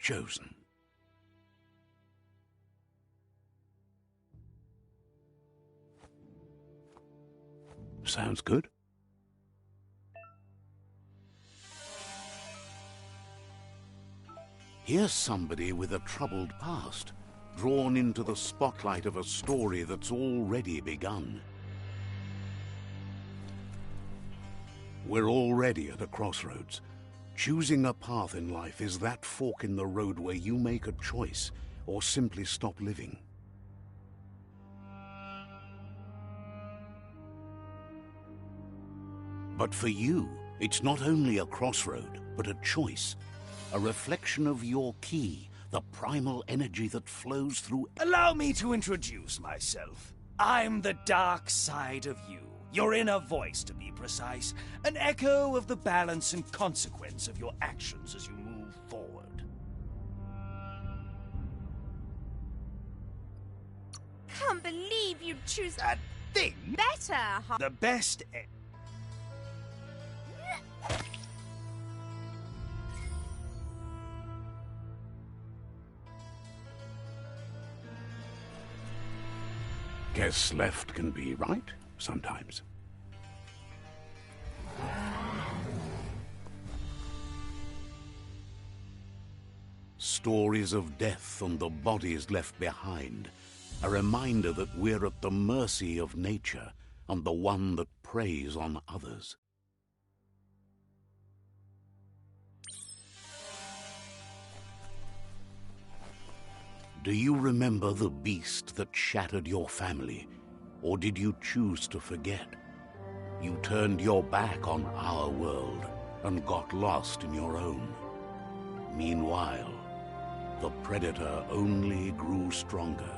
chosen. Sounds good. Here's somebody with a troubled past, drawn into the spotlight of a story that's already begun. We're already at a crossroads. Choosing a path in life is that fork in the road where you make a choice or simply stop living. But for you, it's not only a crossroad, but a choice. A reflection of your key, the primal energy that flows through... Allow me to introduce myself. I'm the dark side of you. Your inner voice, to be precise. An echo of the balance and consequence of your actions as you move forward. Can't believe you'd choose That thing? better. The best... Guess left can be right, sometimes. Stories of death and the bodies left behind. A reminder that we're at the mercy of nature and the one that preys on others. Do you remember the beast that shattered your family, or did you choose to forget? You turned your back on our world and got lost in your own. Meanwhile, the predator only grew stronger.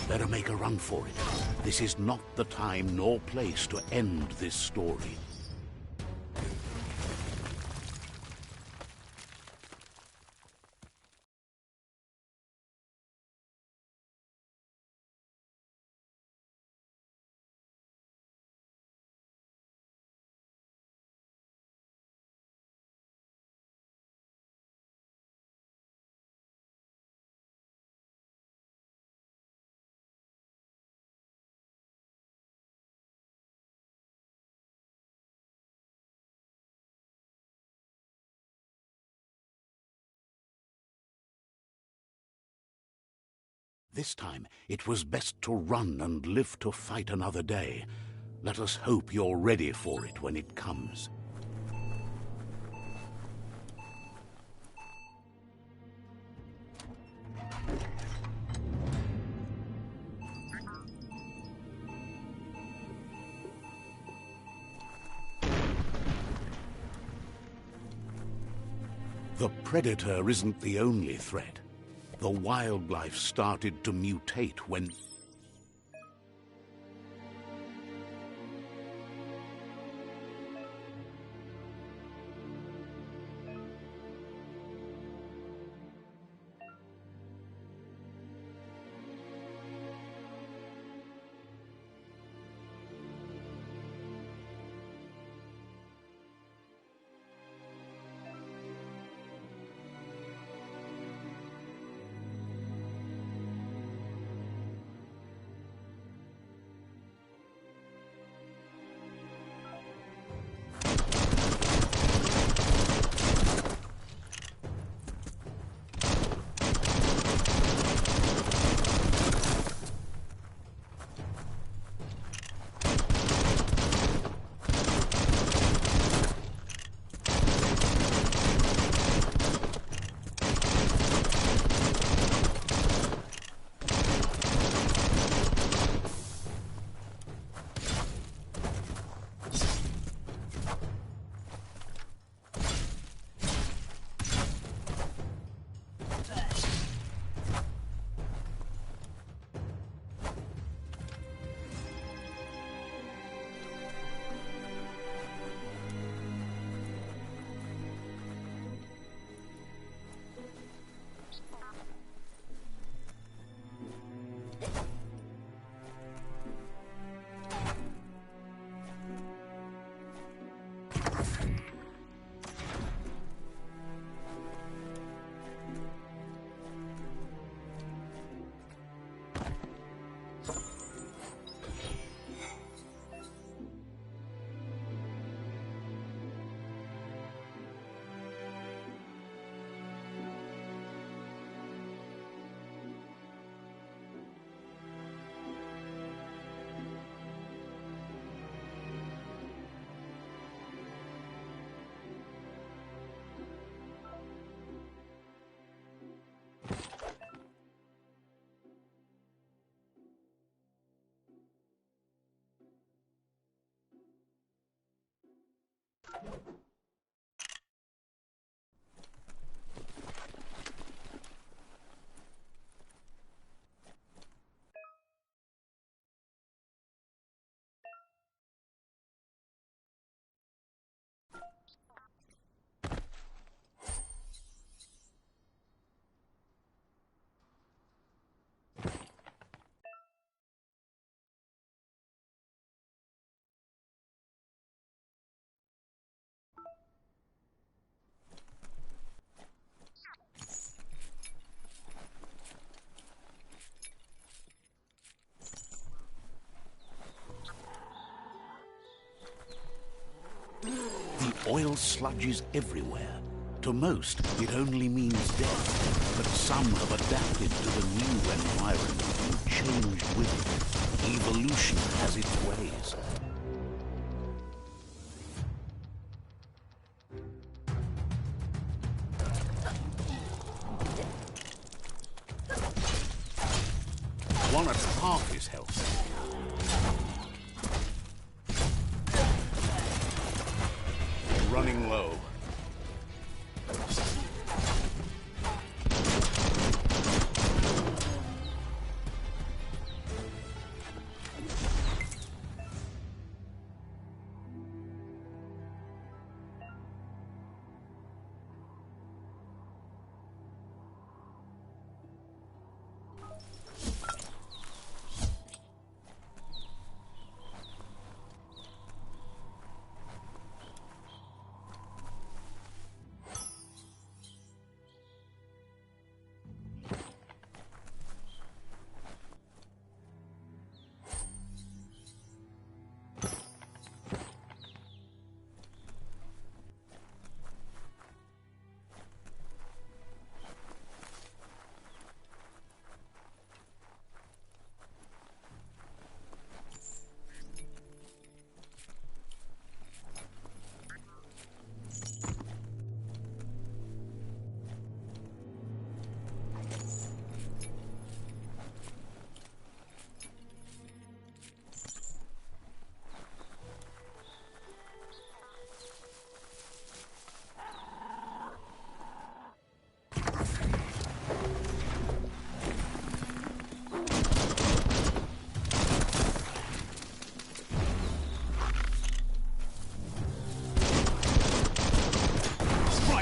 Better make a run for it. This is not the time nor place to end this story. This time, it was best to run and live to fight another day. Let us hope you're ready for it when it comes. The predator isn't the only threat. The wildlife started to mutate when... Oil sludges everywhere. To most, it only means death, but some have adapted to the new environment and changed with it. Evolution has its ways. One at half his health. Running low.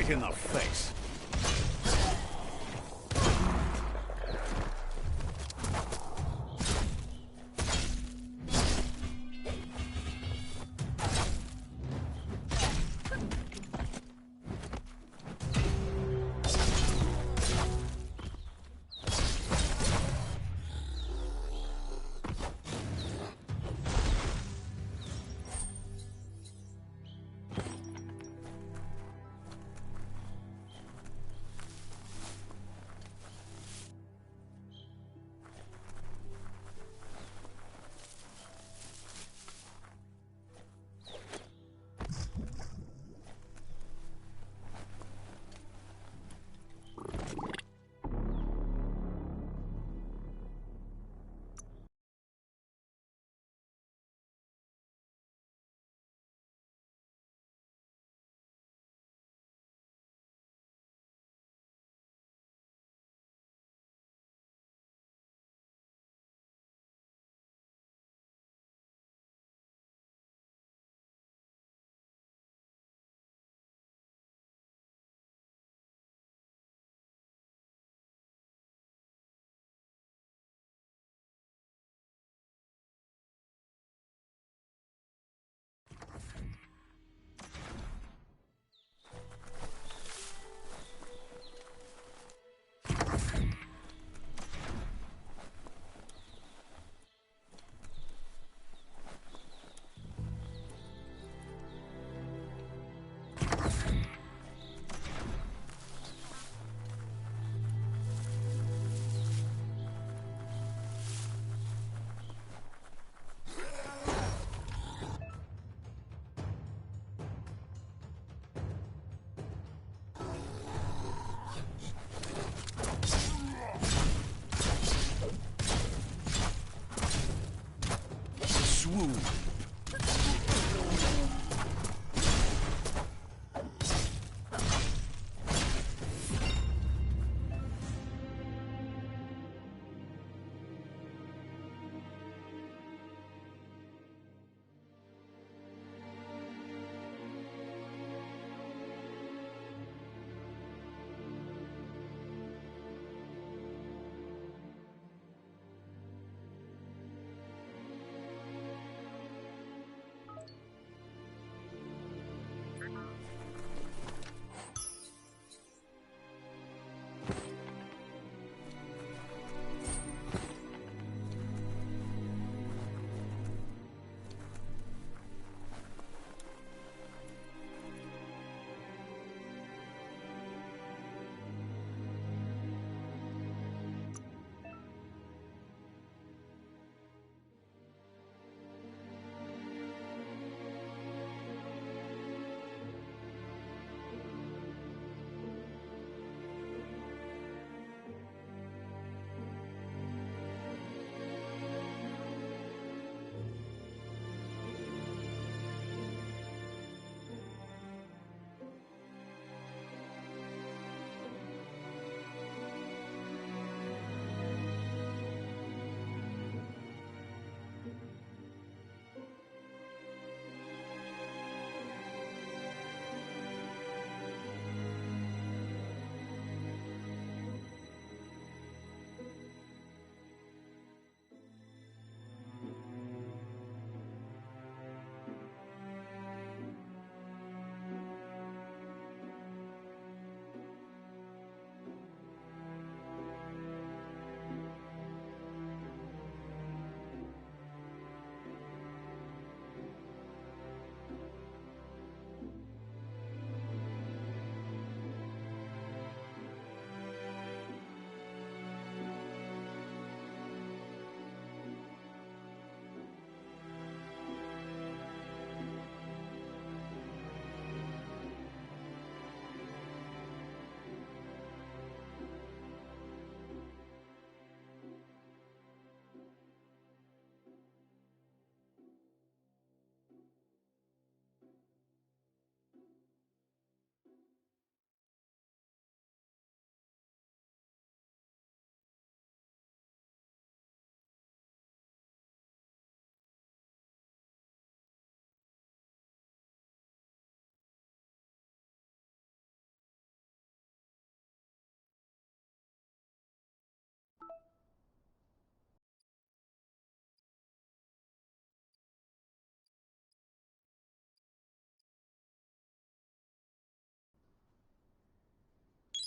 In the face.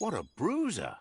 What a bruiser!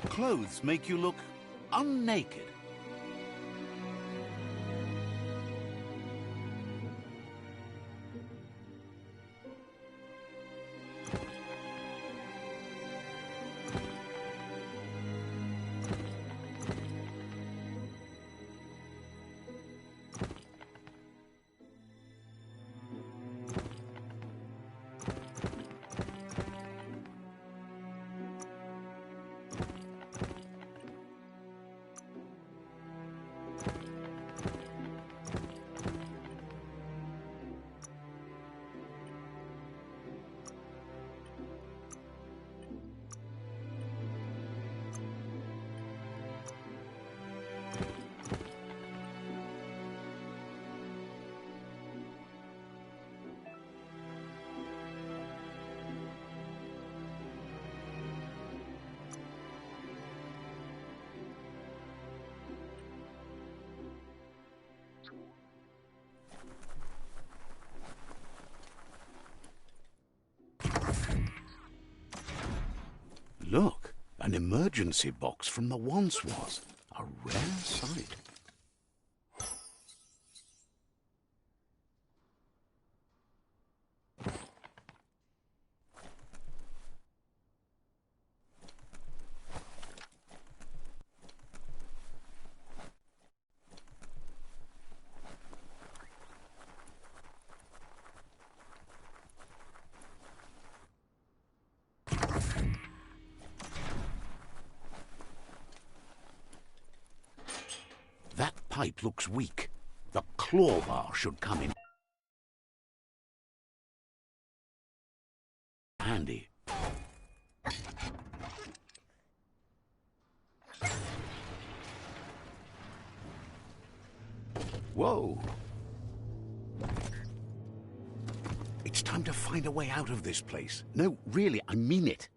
Clothes make you look unnaked. Look, an emergency box from the once was. A rare sight. That pipe looks weak. The claw bar should come in handy. Whoa! It's time to find a way out of this place. No, really, I mean it.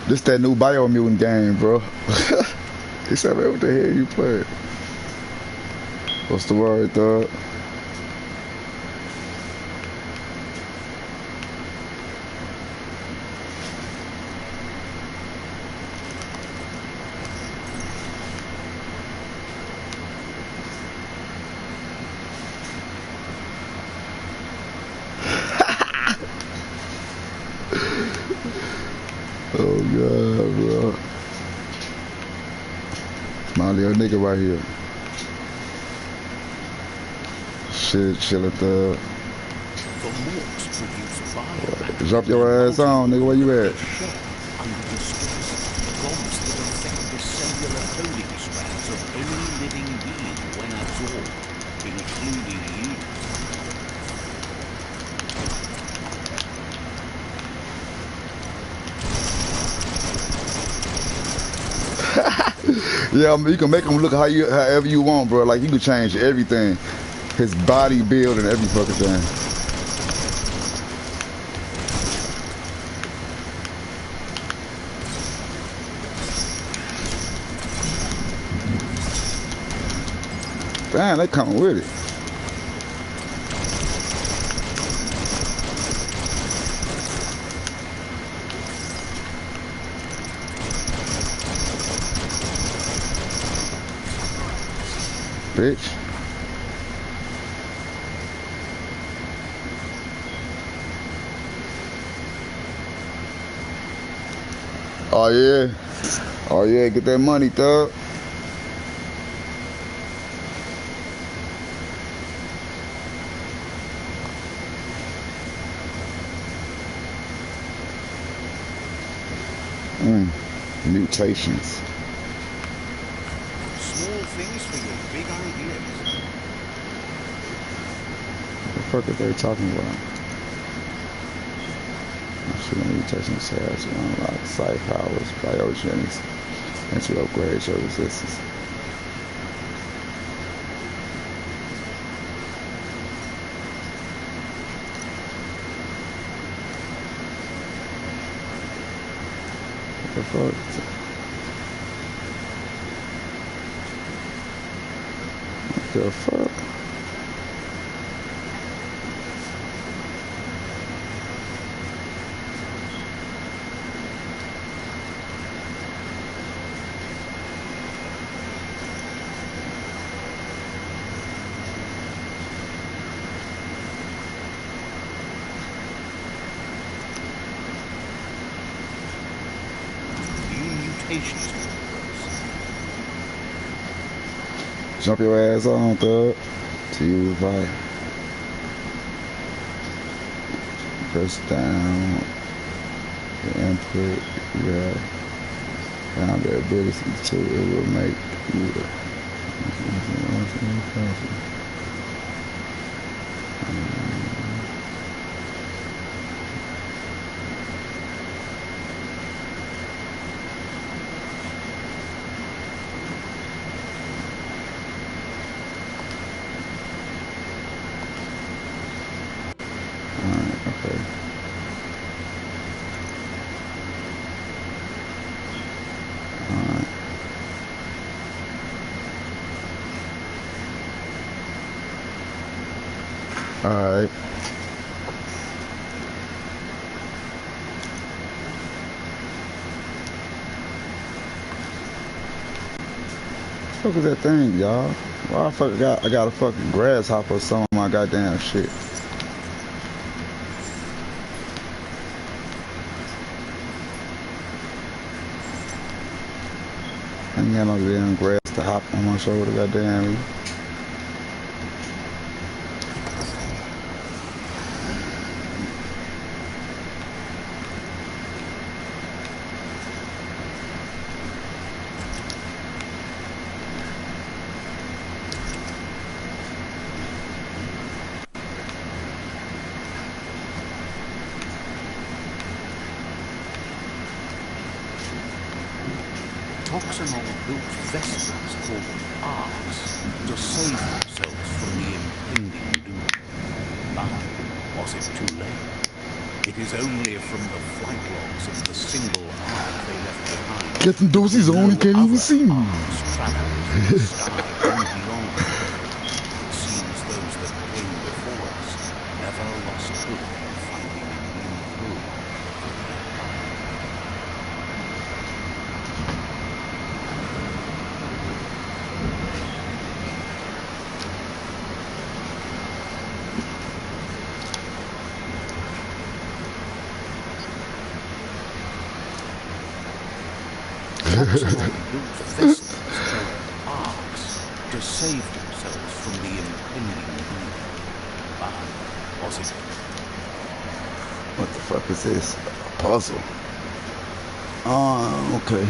This that new Biomutant game, bro. He said, man, what the hell you playing? What's the word, dog? Oh god, bro. My little nigga right here. Shit, chillin' thug. The morks produce biomutant. Drop your ass on, nigga. Where you at? Under distress, prompts that affect the cellular coding strands of any living being when absorbed, including you. Yeah, I mean, you can make him look however you want, bro. Like, you can change everything. His body build and every fucking thing. Damn, they coming with it. Bitch. Oh yeah. Oh yeah, get that money, thug. Mutations. Small things for your big ideas. What the fuck are they talking about? Shooting mutations has unlock site powers, biogenics, and to upgrade your resistance. What the fuck? What the fuck? Jump your ass on, thug. To you revive. Press down. The input. Yeah. Found the ability to it will make you. Alright. What is that thing, y'all? Why I got a fucking grasshopper or something on my goddamn shit. I ain't got no damn grass to hop on my shoulder, goddamn. Proximal built vessels called arcs to save themselves from the impending doom. But was it too late? It is only from the flight logs of the single arc they left behind. Get them doses on, you can't even see me. Traveled through the sky and beyond. It seems those that came before us never lost hope of finding a new home for their kind. toxicol built vessels called arcs to save themselves from the impending doom. But was it? What the fuck is this? A puzzle. Oh, okay.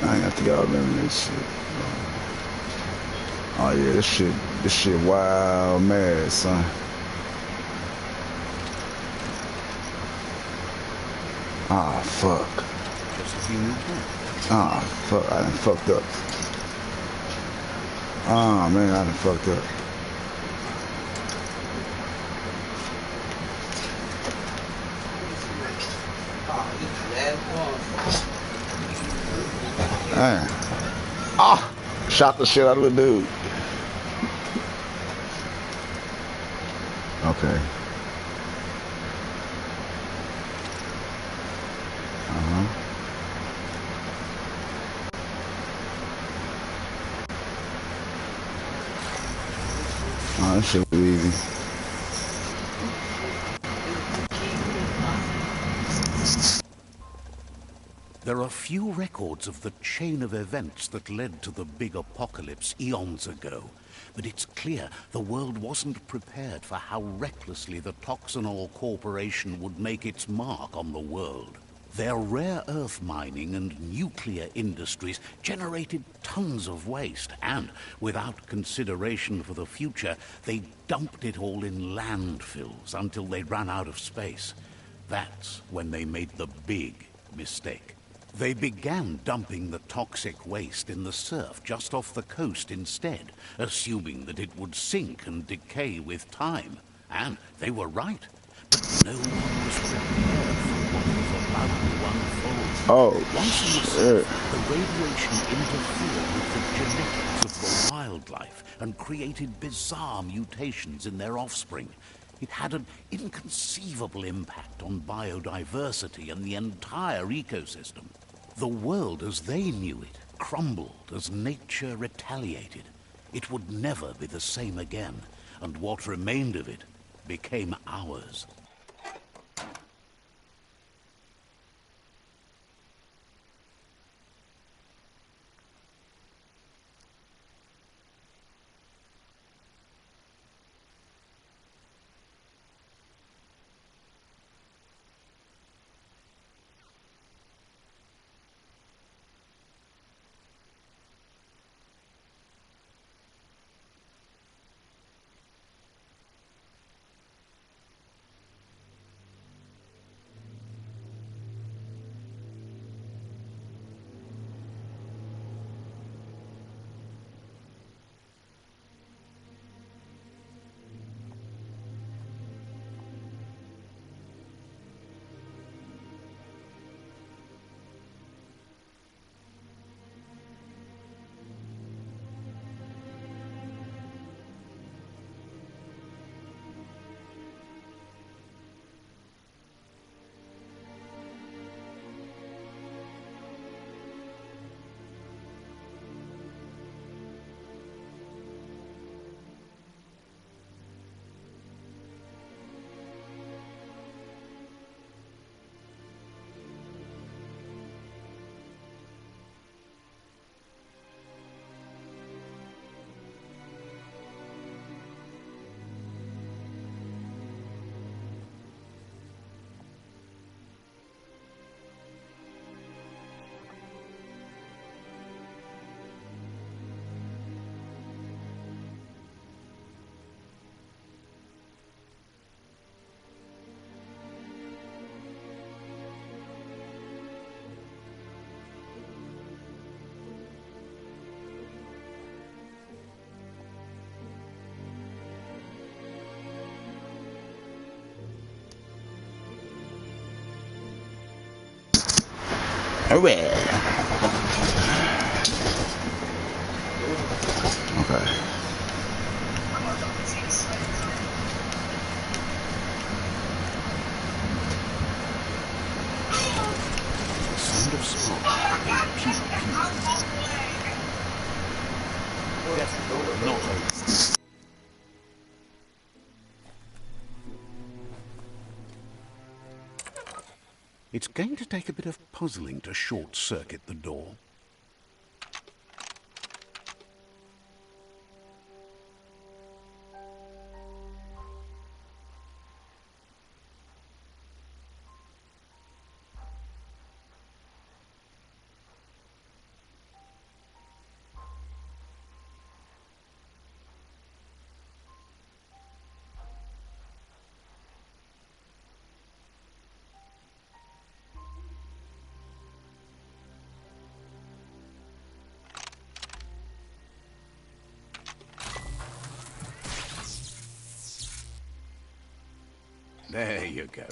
I ain't think y'all remember this shit. Oh yeah, this shit wild mad, son. Ah, fuck. Just a few new tools. Ah, fuck. I done fucked up. Ah, man, I done fucked up. Man. Ah! Shot the shit out of the dude. Okay. Oh, that shit was easy. There are few records of the chain of events that led to the big apocalypse eons ago, but it's clear the world wasn't prepared for how recklessly the Toxanol Corporation would make its mark on the world. Their rare earth mining and nuclear industries generated tons of waste, and without consideration for the future, they dumped it all in landfills until they ran out of space. That's when they made the big mistake. They began dumping the toxic waste in the surf just off the coast instead, assuming that it would sink and decay with time. And they were right. But no one was prepared for what was about to unfold. Oh, Once in the shit. surf, the radiation interfered with the genetics of the wildlife and created bizarre mutations in their offspring. It had an inconceivable impact on biodiversity and the entire ecosystem. The world as they knew it crumbled as nature retaliated. It would never be the same again, and what remained of it became ours. Hooray! Okay. Sound of smoke. Pew, pew. Not over. It's going to take a bit of puzzling to short-circuit the door. There you go.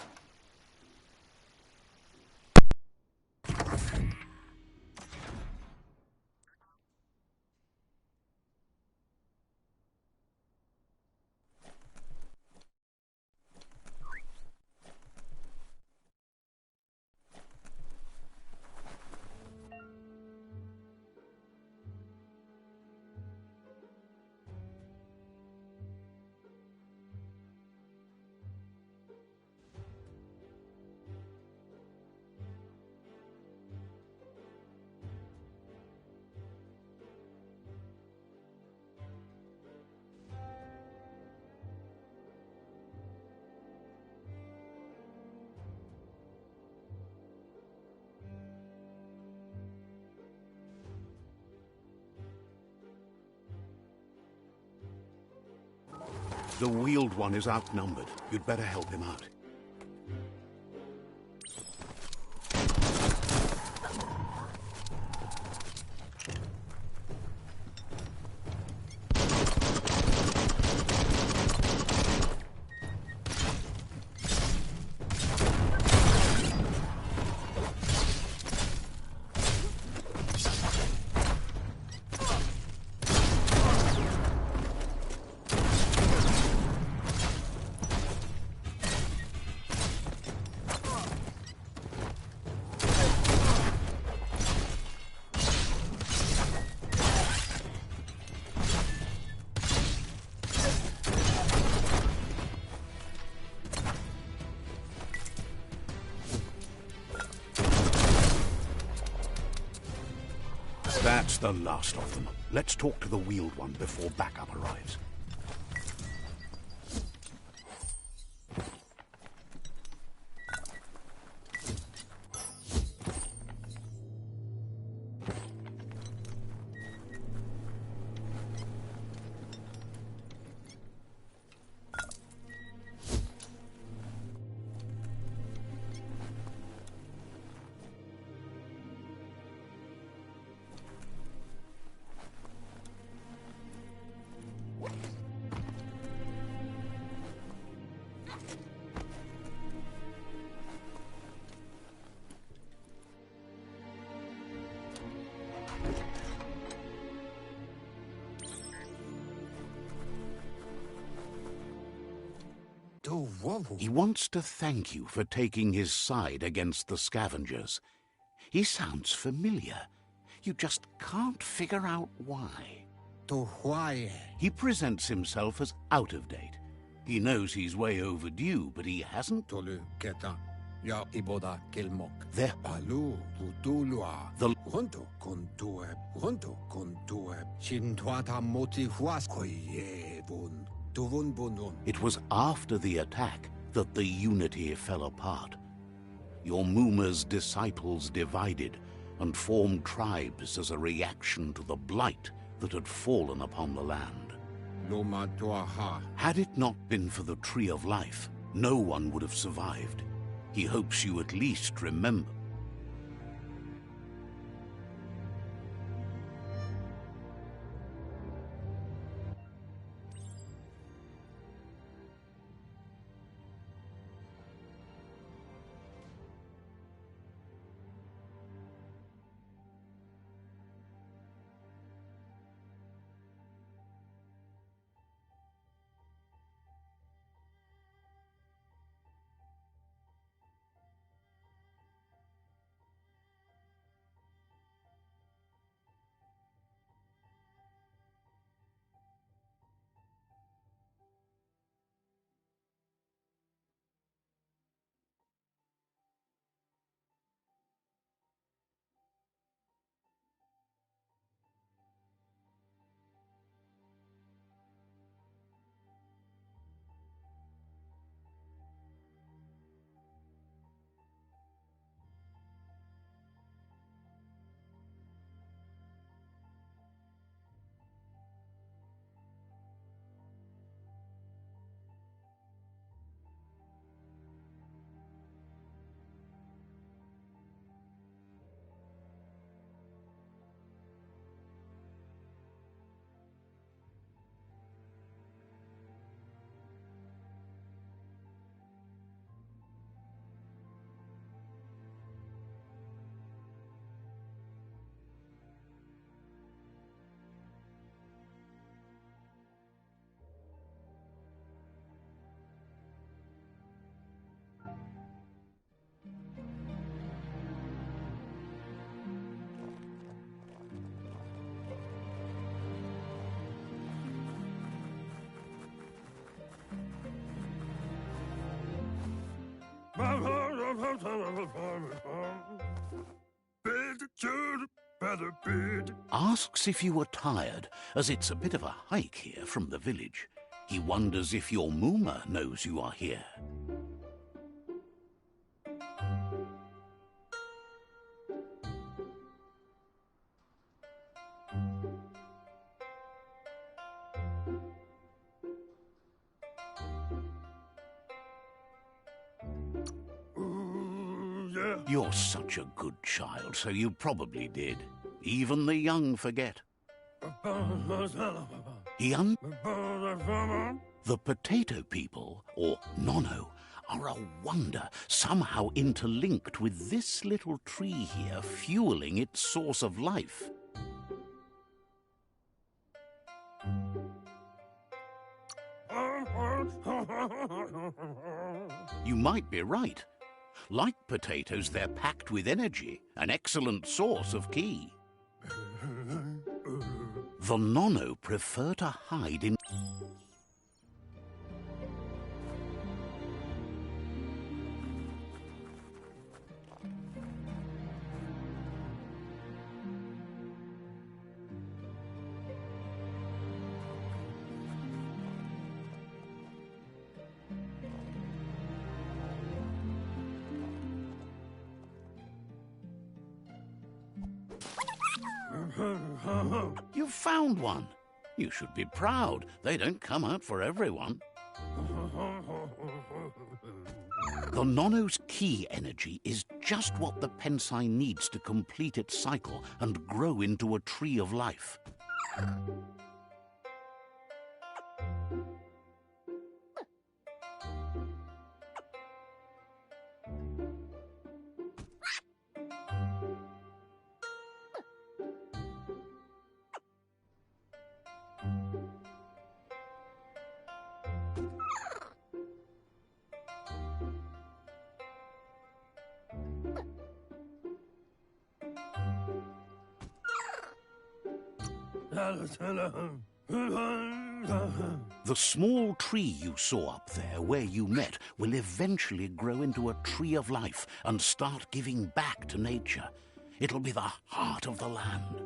The wheeled one is outnumbered. You'd better help him out. That's the last of them. Let's talk to the wheeled one before backup arrives. He wants to thank you for taking his side against the scavengers. He sounds familiar. You just can't figure out why. Why? He presents himself as out of date. He knows he's way overdue, but he hasn't... Tolu keta. Ya iboda kelmok. There. Alu butulua. The... Junto kontue. Shintuata moti huas koyebun. It was after the attack that the unity fell apart. Your Muma's disciples divided and formed tribes as a reaction to the blight that had fallen upon the land. Had it not been for the Tree of Life, no one would have survived. He hopes you at least remember. Asks if you are tired, as it's a bit of a hike here from the village. He wonders if your Mooma knows you are here. You're such a good child, so you probably did. Even the young forget. The potato people, or Nono, are a wonder, somehow interlinked with this little tree here, fueling its source of life. You might be right. Like potatoes, they're packed with energy, an excellent source of ki. The Nono prefer to hide in... You've found one. You should be proud. They don't come out for everyone. The Nono's ki energy is just what the Pensai needs to complete its cycle and grow into a tree of life. The small tree you saw up there where you met will eventually grow into a tree of life and start giving back to nature. It'll be the heart of the land.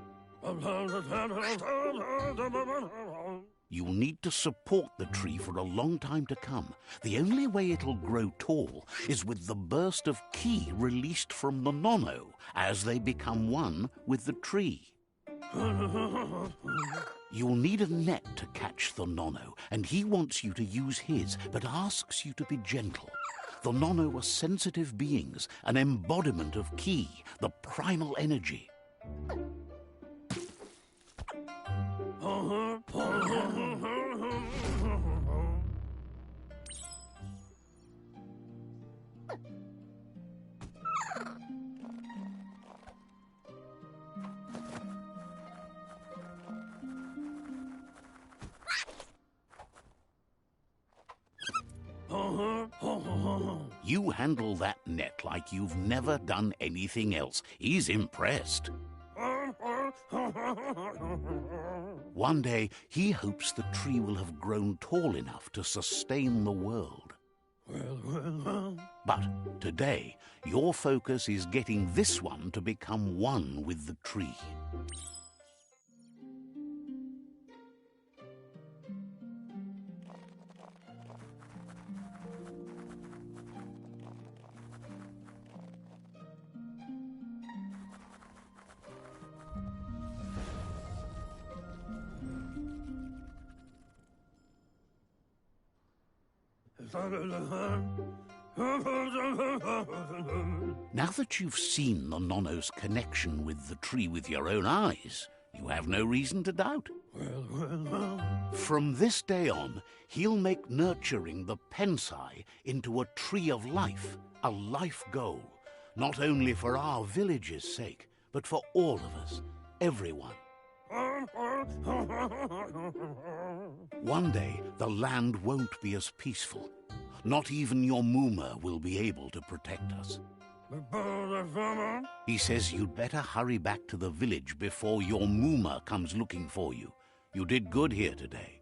You'll need to support the tree for a long time to come. The only way it'll grow tall is with the burst of ki released from the Nono as they become one with the tree. You'll need a net to catch the Nono, and he wants you to use his, but asks you to be gentle. The Nono are sensitive beings, an embodiment of ki, the primal energy. You handle that net like you've never done anything else. He's impressed. One day, he hopes the tree will have grown tall enough to sustain the world. But today, your focus is getting this one to become one with the tree. Now that you've seen the Nono's connection with the tree with your own eyes, you have no reason to doubt. From this day on, he'll make nurturing the Pensai into a tree of life, a life goal, not only for our village's sake, but for all of us, everyone. One day, the land won't be as peaceful. Not even your Mooma will be able to protect us. He says you'd better hurry back to the village before your Mooma comes looking for you. You did good here today.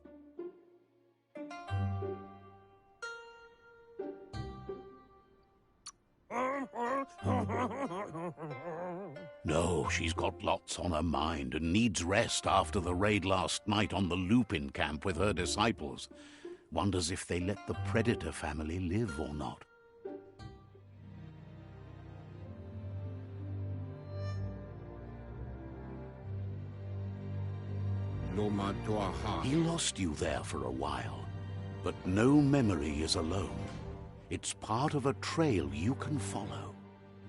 No, she's got lots on her mind and needs rest after the raid last night on the Lupin camp with her disciples. Wonders if they let the Predator family live or not. Loma Tuaha. He lost you there for a while, but no memory is alone. It's part of a trail you can follow.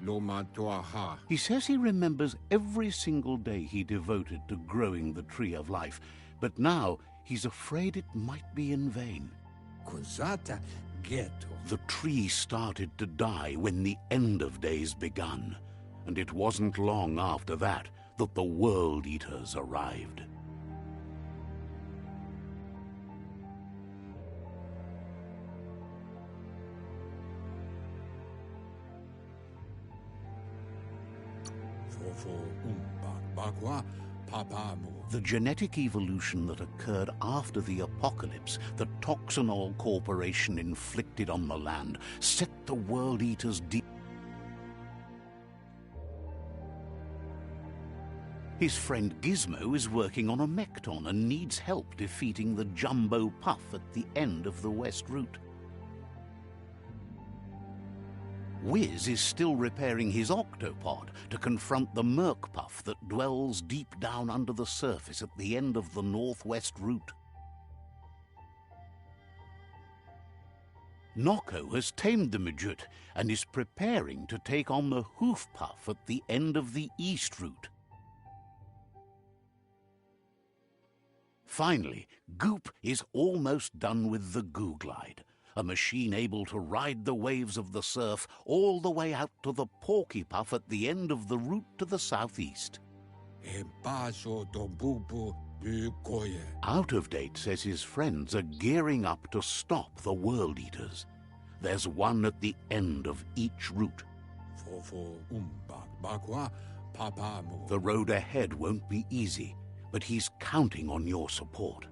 Loma Tuaha. He says he remembers every single day he devoted to growing the Tree of Life, but now he's afraid it might be in vain. Kuzata Ghetto. The tree started to die when the end of days begun, and it wasn't long after that that the World Eaters arrived. Fofo Bagua Papamu. The genetic evolution that occurred after the apocalypse that Toxanol Corporation inflicted on the land set the World Eaters deep. His friend Gizmo is working on a Mekton and needs help defeating the Jumbo Puff at the end of the West Route. Wiz is still repairing his octopod to confront the Merc Puff that dwells deep down under the surface at the end of the Northwest Route. Nocco has tamed the Midget and is preparing to take on the Hoof Puff at the end of the East Route. Finally, Goop is almost done with the Goo Glide, a machine able to ride the waves of the surf all the way out to the Porky Puff at the end of the route to the southeast. Out of Date says his friends are gearing up to stop the World Eaters. There's one at the end of each route. The road ahead won't be easy, but he's counting on your support.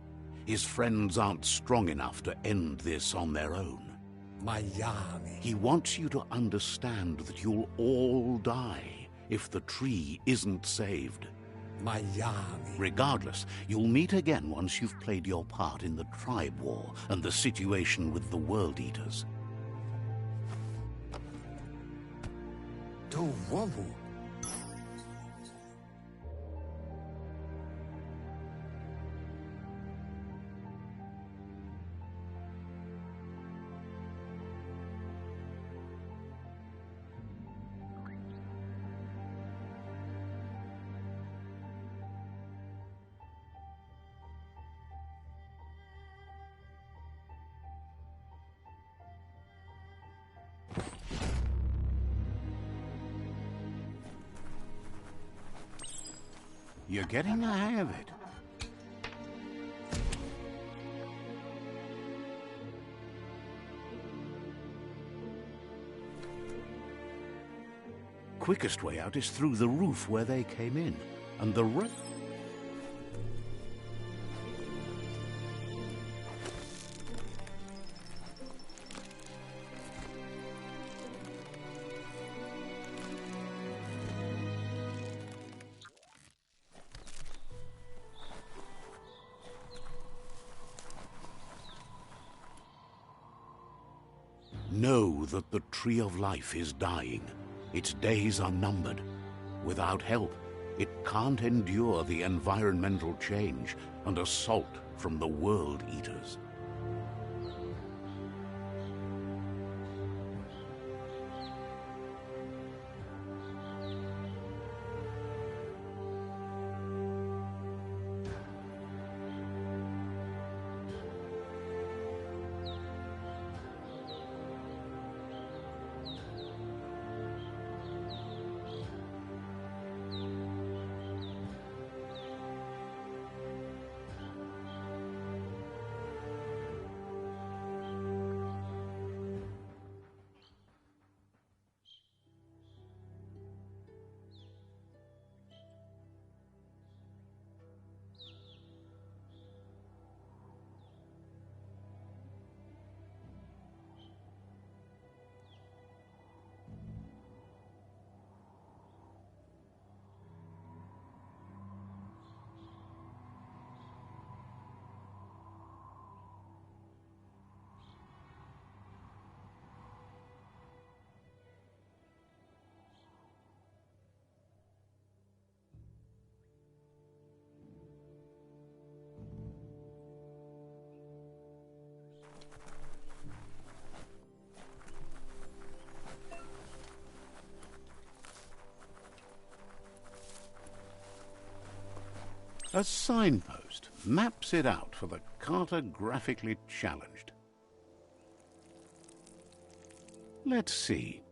His friends aren't strong enough to end this on their own. Miami. He wants you to understand that you'll all die if the tree isn't saved. Miami. Regardless, you'll meet again once you've played your part in the tribe war and the situation with the World Eaters. To Wavu. You're getting the hang of it. Quickest way out is through the roof where they came in, and the rest... Know that the Tree of Life is dying. Its days are numbered. Without help, it can't endure the environmental change and assault from the World Eaters. A signpost maps it out for the cartographically challenged. Let's see.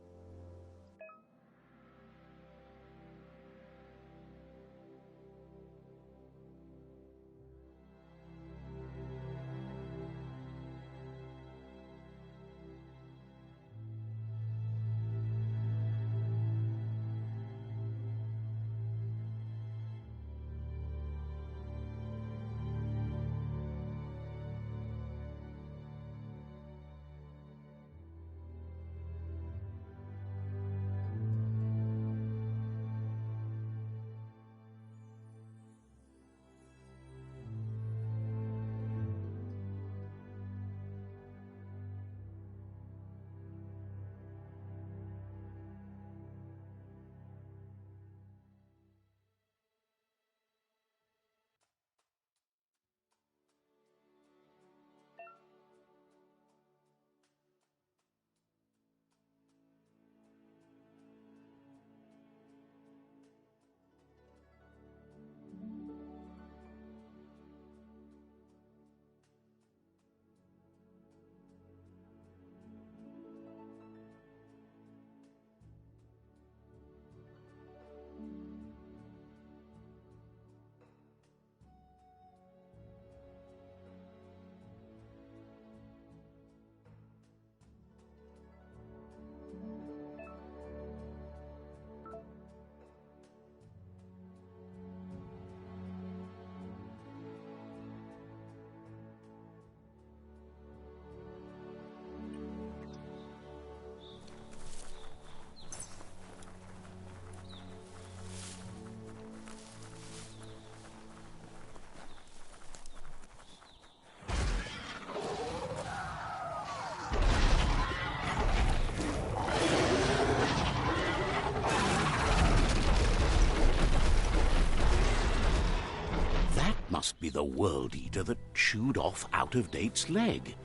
Must be the World Eater that chewed off Out-of-Date's leg.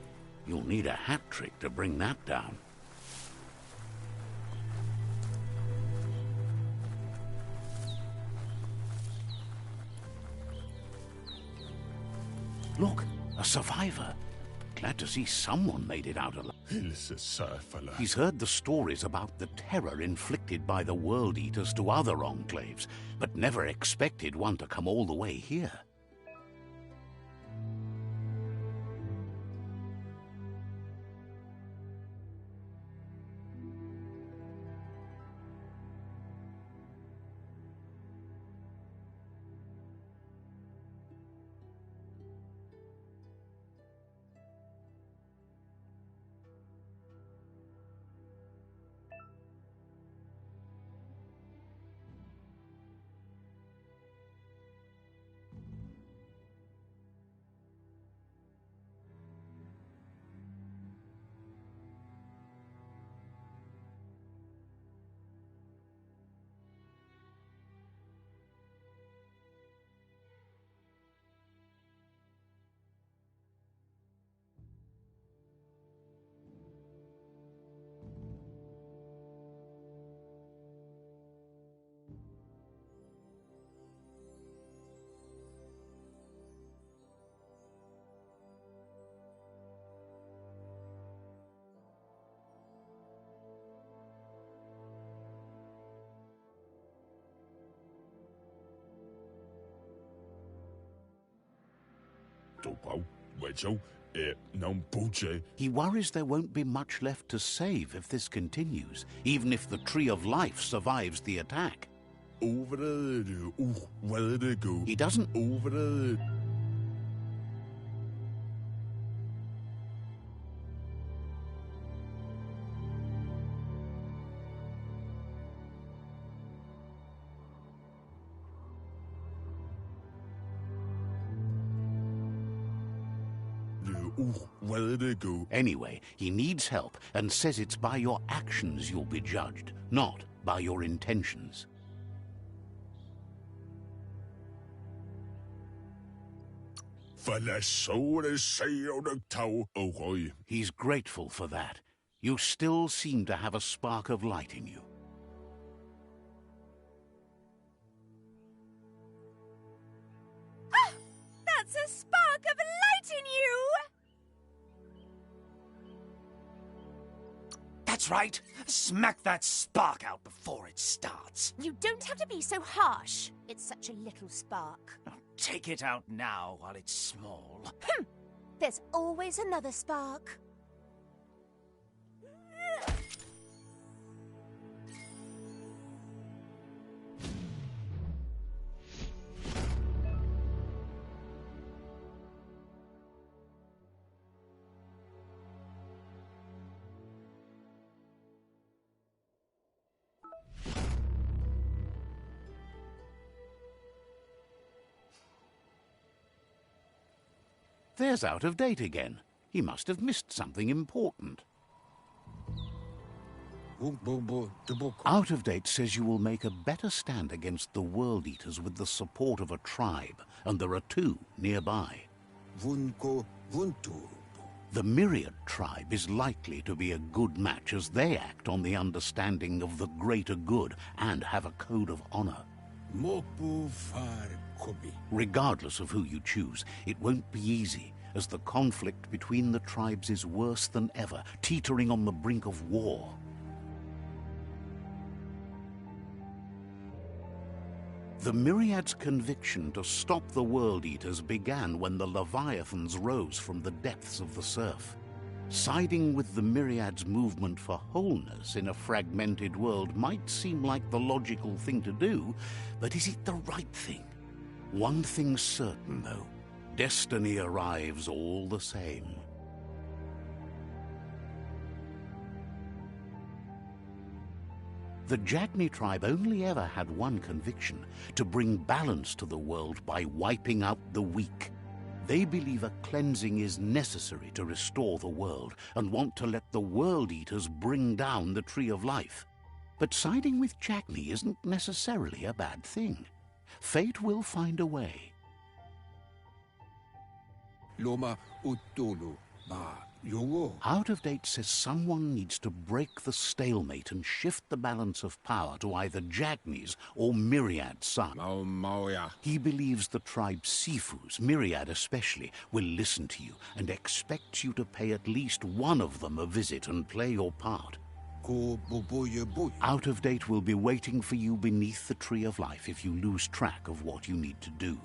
You'll need a hat trick to bring that down. Look, a survivor. Glad to see someone made it out alive. He's heard the stories about the terror inflicted by the World Eaters to other enclaves, but never expected one to come all the way here. He worries there won't be much left to save if this continues, even if the Tree of Life survives the attack. He doesn't... Anyway, he needs help and says it's by your actions you'll be judged, not by your intentions. He's grateful for that. You still seem to have a spark of light in you. sense a spark of light in you! That's right. Smack that spark out before it starts. You don't have to be so harsh. It's such a little spark. Now, take it out now while it's small. There's always another spark. There's Out of Date again. He must have missed something important. Out of Date says you will make a better stand against the World Eaters with the support of a tribe, and there are 2 nearby. The Myriad tribe is likely to be a good match, as they act on the understanding of the greater good and have a code of honor. Regardless of who you choose, it won't be easy, as the conflict between the tribes is worse than ever, teetering on the brink of war. The Myriad's conviction to stop the World Eaters began when the Leviathans rose from the depths of the surf. Siding with the Myriad's movement for wholeness in a fragmented world might seem like the logical thing to do, but is it the right thing? One thing's certain, though. Destiny arrives all the same. The G.O.G tribe only ever had one conviction: to bring balance to the world by wiping out the weak. They believe a cleansing is necessary to restore the world, and want to let the World Eaters bring down the Tree of Life. But siding with G.O.G isn't necessarily a bad thing. Fate will find a way. Out of Date says someone needs to break the stalemate and shift the balance of power to either G.O.G's or Myriad's side. He believes the tribe Sifus, Myriad especially, will listen to you and expects you to pay at least one of them a visit and play your part. Out of Date will be waiting for you beneath the Tree of Life if you lose track of what you need to do.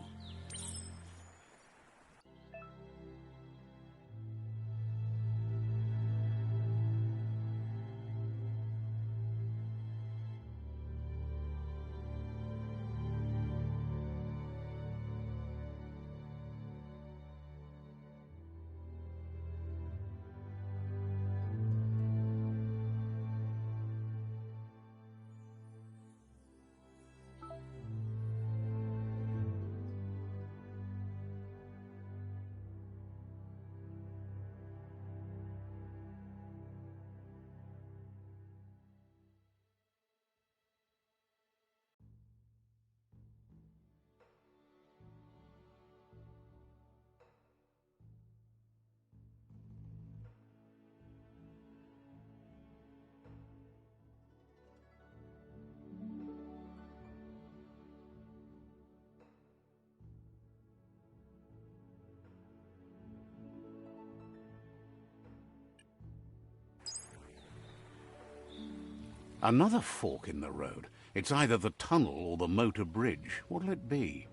Another fork in the road. It's either the tunnel or the motor bridge. What'll it be?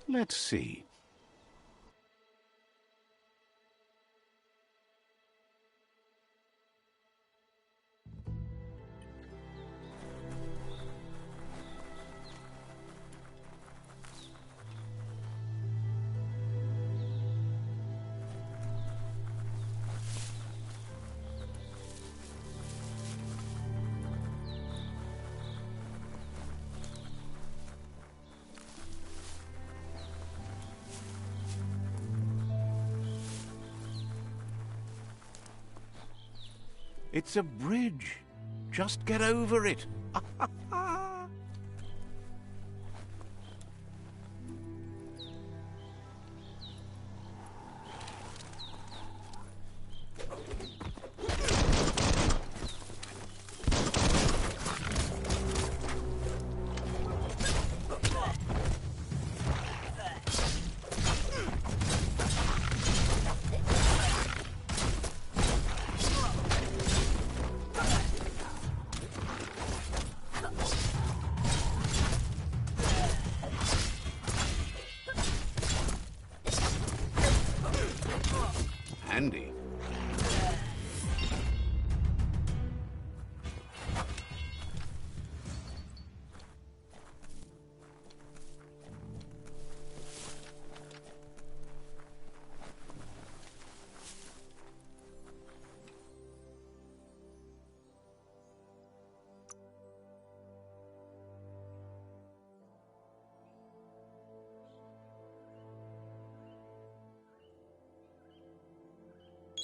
Let's see. It's a bridge. Just get over it. Handy.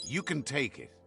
You can take it.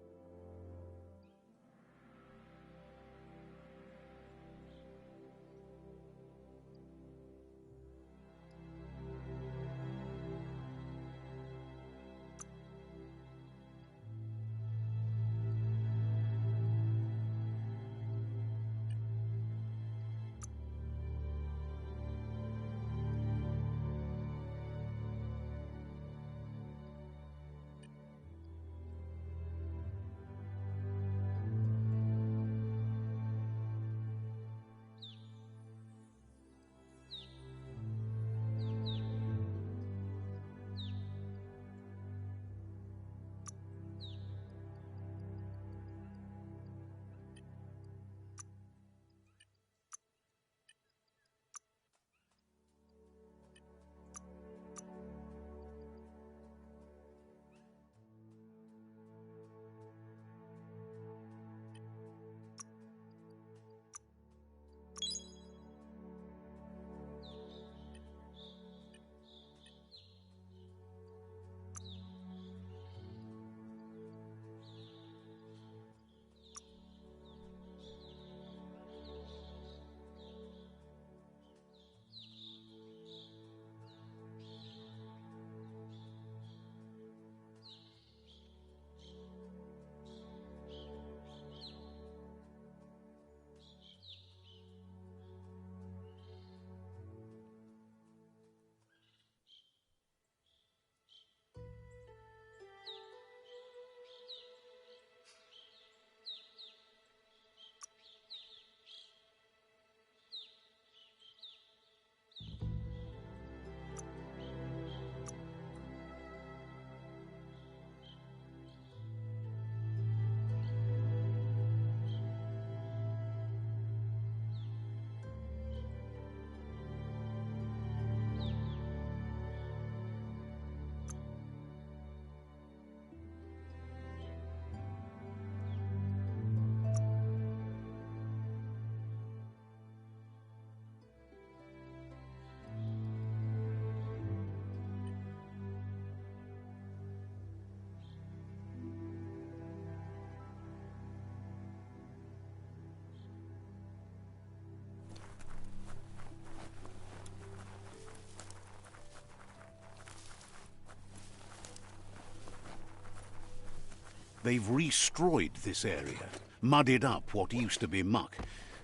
They've destroyed this area, muddied up what used to be muck,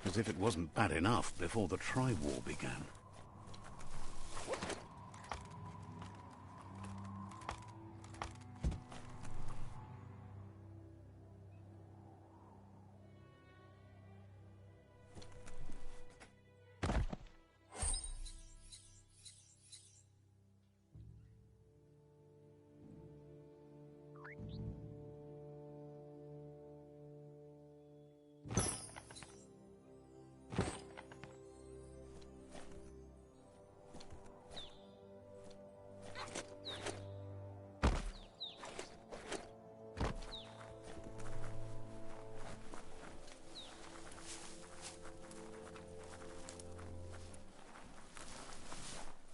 as if it wasn't bad enough before the Tri-War began.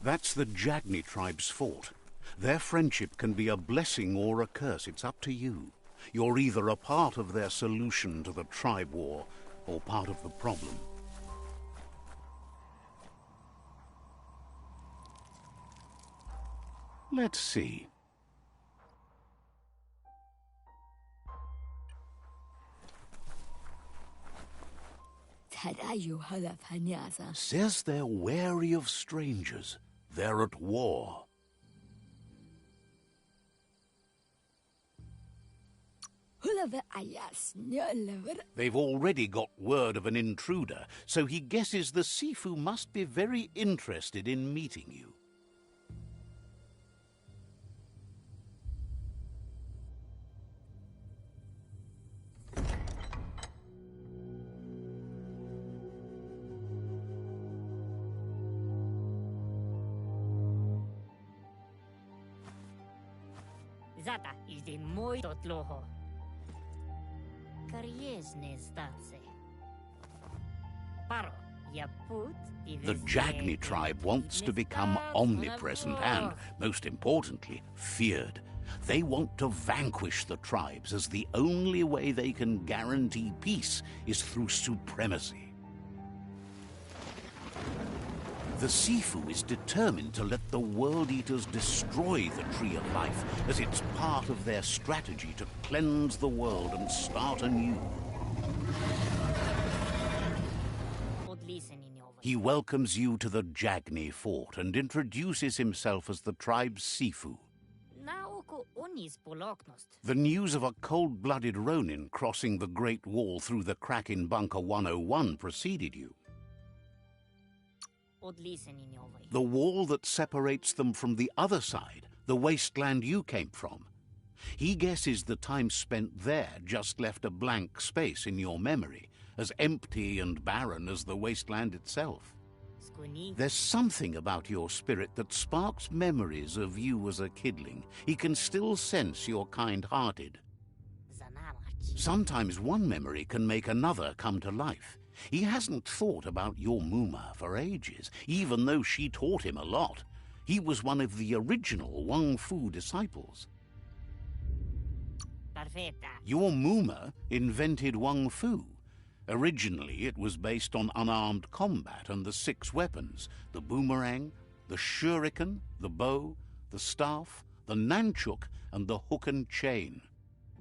That's the G.O.G tribe's fort. Their friendship can be a blessing or a curse. It's up to you. You're either a part of their solution to the tribe war, or part of the problem. Let's see. Says they're wary of strangers. They're at war. They've already got word of an intruder, so he guesses the Sifu must be very interested in meeting you. Zata is the muito tloho. Kariesne stace. Paro, ya put. The G.O.G tribe wants to become omnipresent and, most importantly, feared. They want to vanquish the tribes, as the only way they can guarantee peace is through supremacy. The Sifu is determined to let the World Eaters destroy the Tree of Life, as it's part of their strategy to cleanse the world and start anew. He welcomes you to the G.O.G fort and introduces himself as the tribe's Sifu. The news of a cold-blooded Ronin crossing the Great Wall through the crack in Bunker 101 preceded you. The wall that separates them from the other side, the wasteland you came from. He guesses the time spent there just left a blank space in your memory, as empty and barren as the wasteland itself. There's something about your spirit that sparks memories of you as a kidling. He can still sense you're kind-hearted. Sometimes one memory can make another come to life. He hasn't thought about your Muma for ages, even though she taught him a lot. He was one of the original Wang Fu disciples. Your Muma invented Wang Fu. Originally, it was based on unarmed combat and the 6 weapons: the boomerang, the shuriken, the bow, the staff, the nunchuk, and the hook and chain.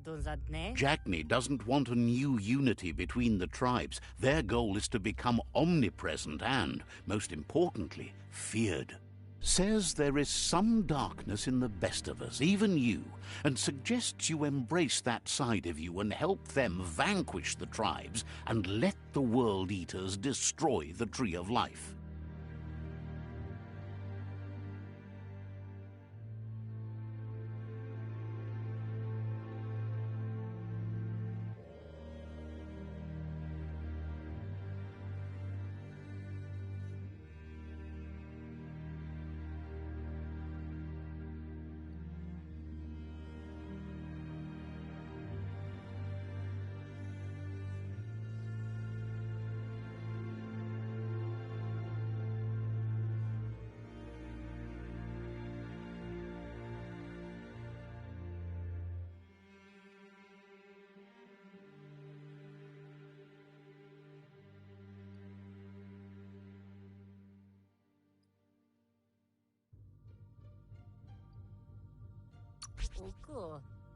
G.O.G doesn't want a new unity between the tribes. Their goal is to become omnipresent and, most importantly, feared. Says there is some darkness in the best of us, even you, and suggests you embrace that side of you and help them vanquish the tribes and let the World Eaters destroy the Tree of Life.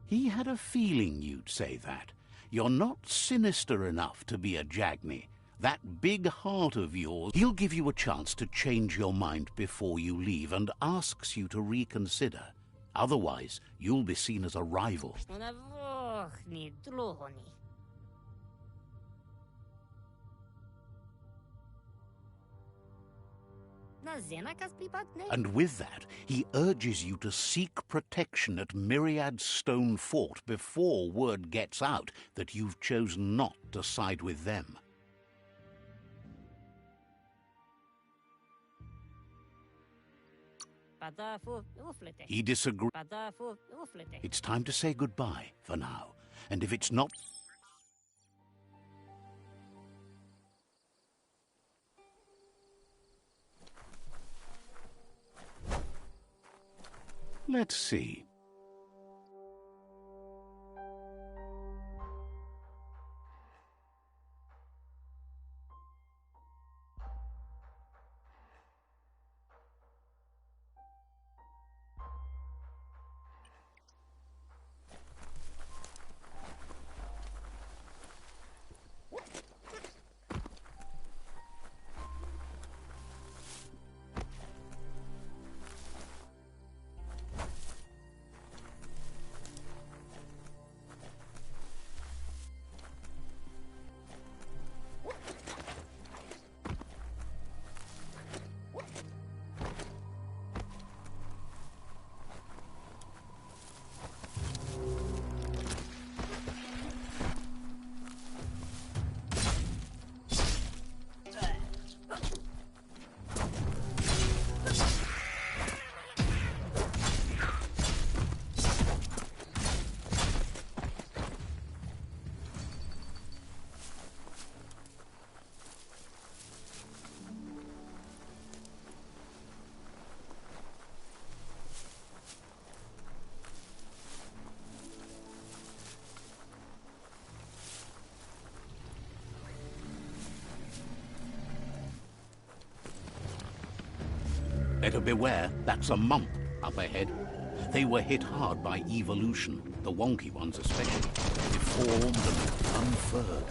He had a feeling you'd say that. You're not sinister enough to be a G.O.G. That big heart of yours, he'll give you a chance to change your mind before you leave and asks you to reconsider. Otherwise, you'll be seen as a rival. And with that, he urges you to seek protection at Myriad Stone Fort before word gets out that you've chosen not to side with them. He disagrees. It's time to say goodbye for now, and if it's not... Let's see. Better beware, that's a mump up ahead. They were hit hard by evolution, the wonky ones especially, deformed and unfurred.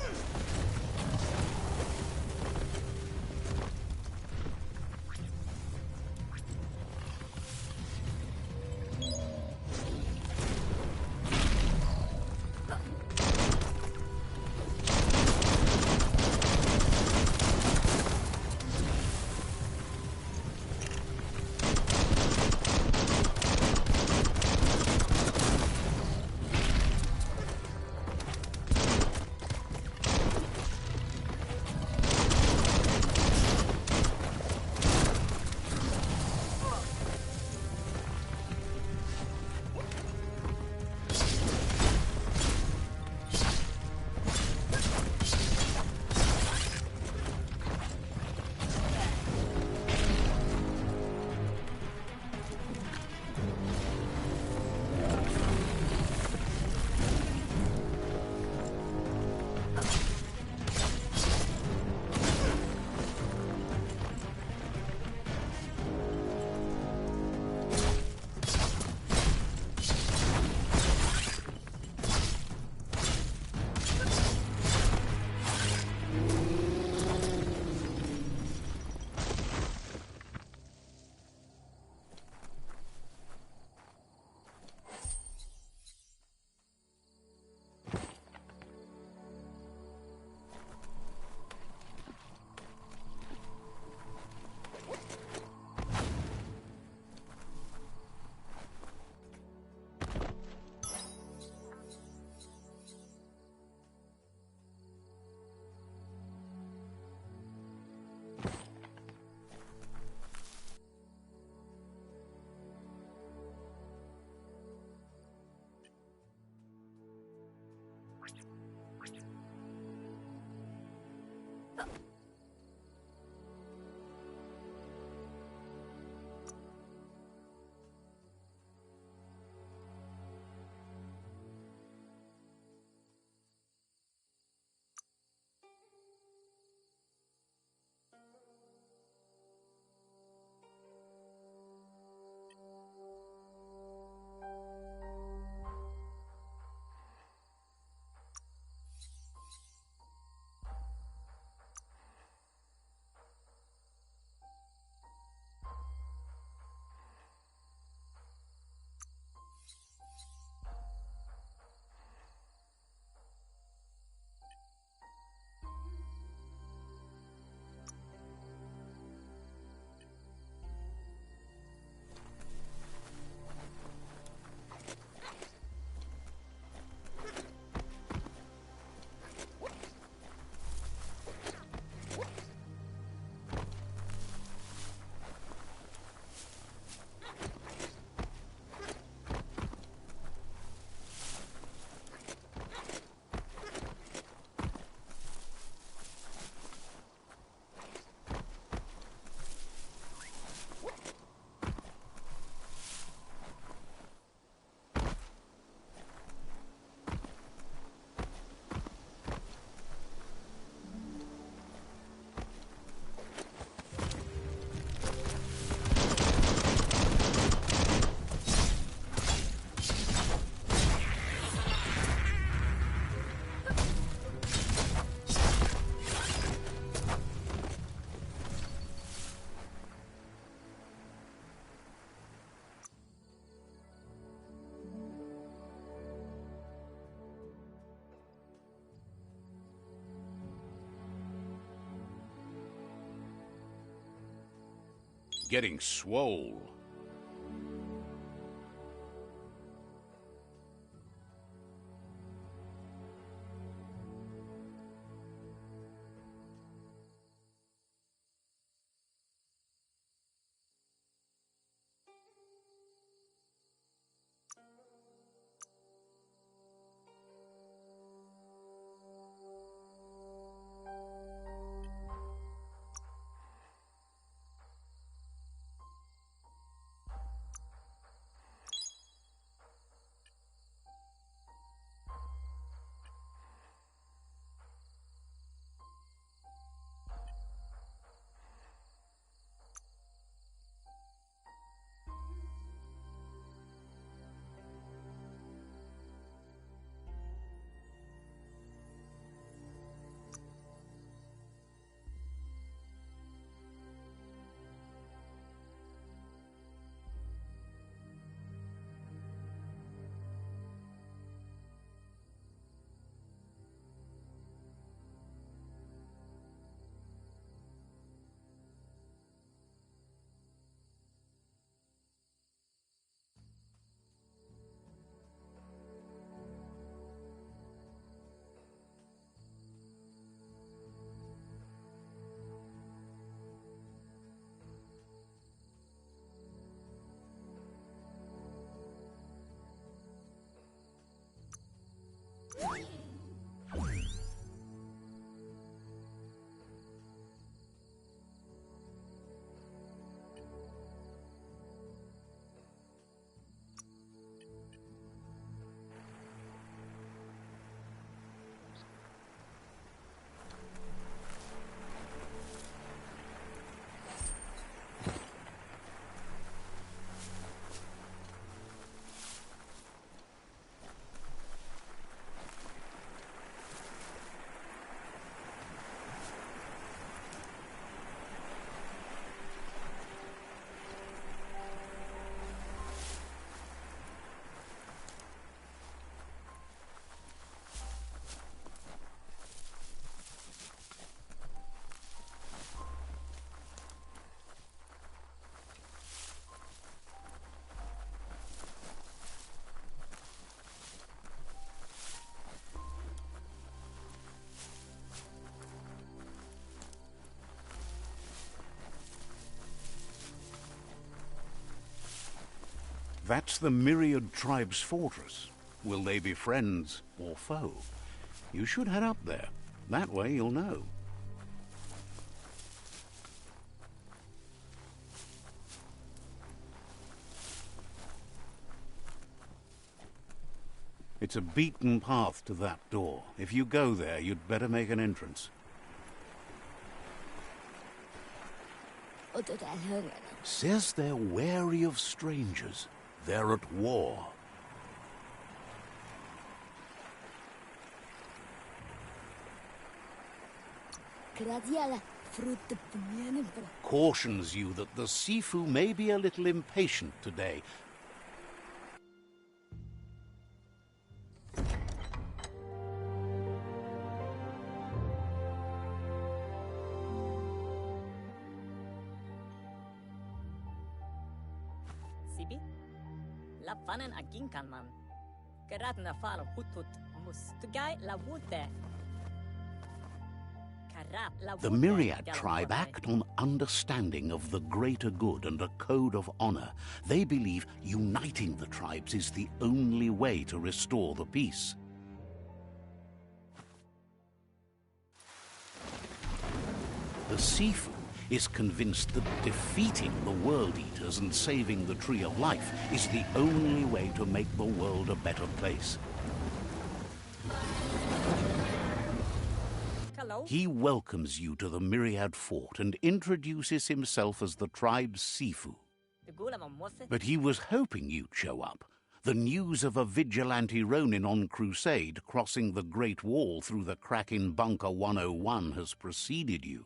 Getting swole. That's the Myriad Tribe's fortress. Will they be friends or foe? You should head up there. That way you'll know. It's a beaten path to that door. If you go there, you'd better make an entrance. Says they're wary of strangers. They're at war. Cautions you that the Sifu may be a little impatient today. Sibi? Lappanen aginkanman. Geratna falo hutut mus. Tugai la wute. The Myriad tribe act on understanding of the greater good and a code of honor. They believe uniting the tribes is the only way to restore the peace. The Sifu is convinced that defeating the World Eaters and saving the Tree of Life is the only way to make the world a better place. He welcomes you to the Myriad Fort and introduces himself as the tribe's Sifu. But he was hoping you'd show up. The news of a vigilante Ronin on crusade crossing the Great Wall through the crack in Bunker 101 has preceded you.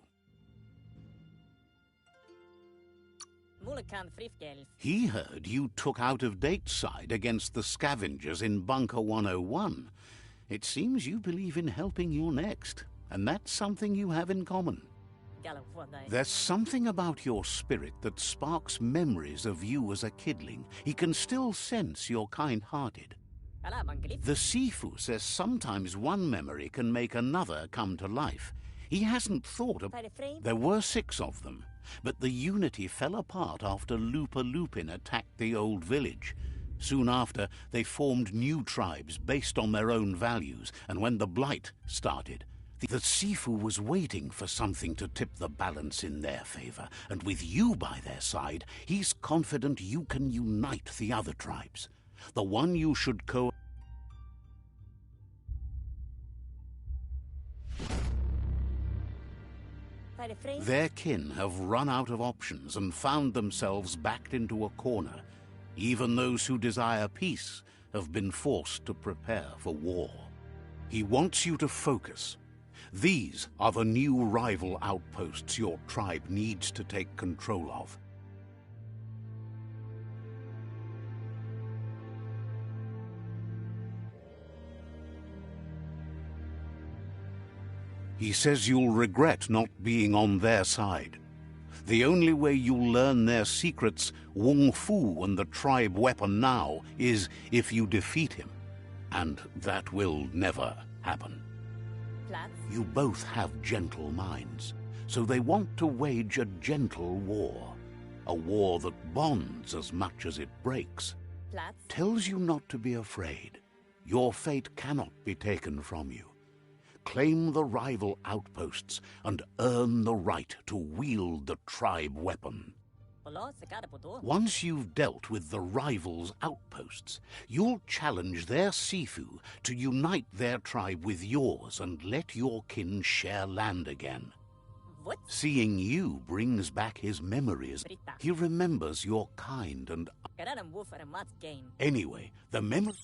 He heard you took out-of-date side against the scavengers in Bunker 101. It seems you believe in helping your next. And that's something you have in common. There's something about your spirit that sparks memories of you as a kidling. He can still sense you're kind-hearted. The Sifu says sometimes one memory can make another come to life. He hasn't thought of... There were 6 of them, but the unity fell apart after Lupa Lupin attacked the old village. Soon after, they formed new tribes based on their own values, and when the Blight started, the Sifu was waiting for something to tip the balance in their favor, and with you by their side, he's confident you can unite the other tribes. The one you should Their kin have run out of options and found themselves backed into a corner. Even those who desire peace have been forced to prepare for war. He wants you to focus. These are the new rival outposts your tribe needs to take control of. He says you'll regret not being on their side. The only way you'll learn their secrets, Wung Fu and the tribe weapon now, is if you defeat him. And that will never happen. You both have gentle minds, so they want to wage a gentle war. A war that bonds as much as it breaks. Tells you not to be afraid. Your fate cannot be taken from you. Claim the rival outposts and earn the right to wield the tribe weapon. Once you've dealt with the rivals' outposts, you'll challenge their Sifu to unite their tribe with yours and let your kin share land again. What? Seeing you brings back his memories. He remembers your kind and... Anyway, the memory...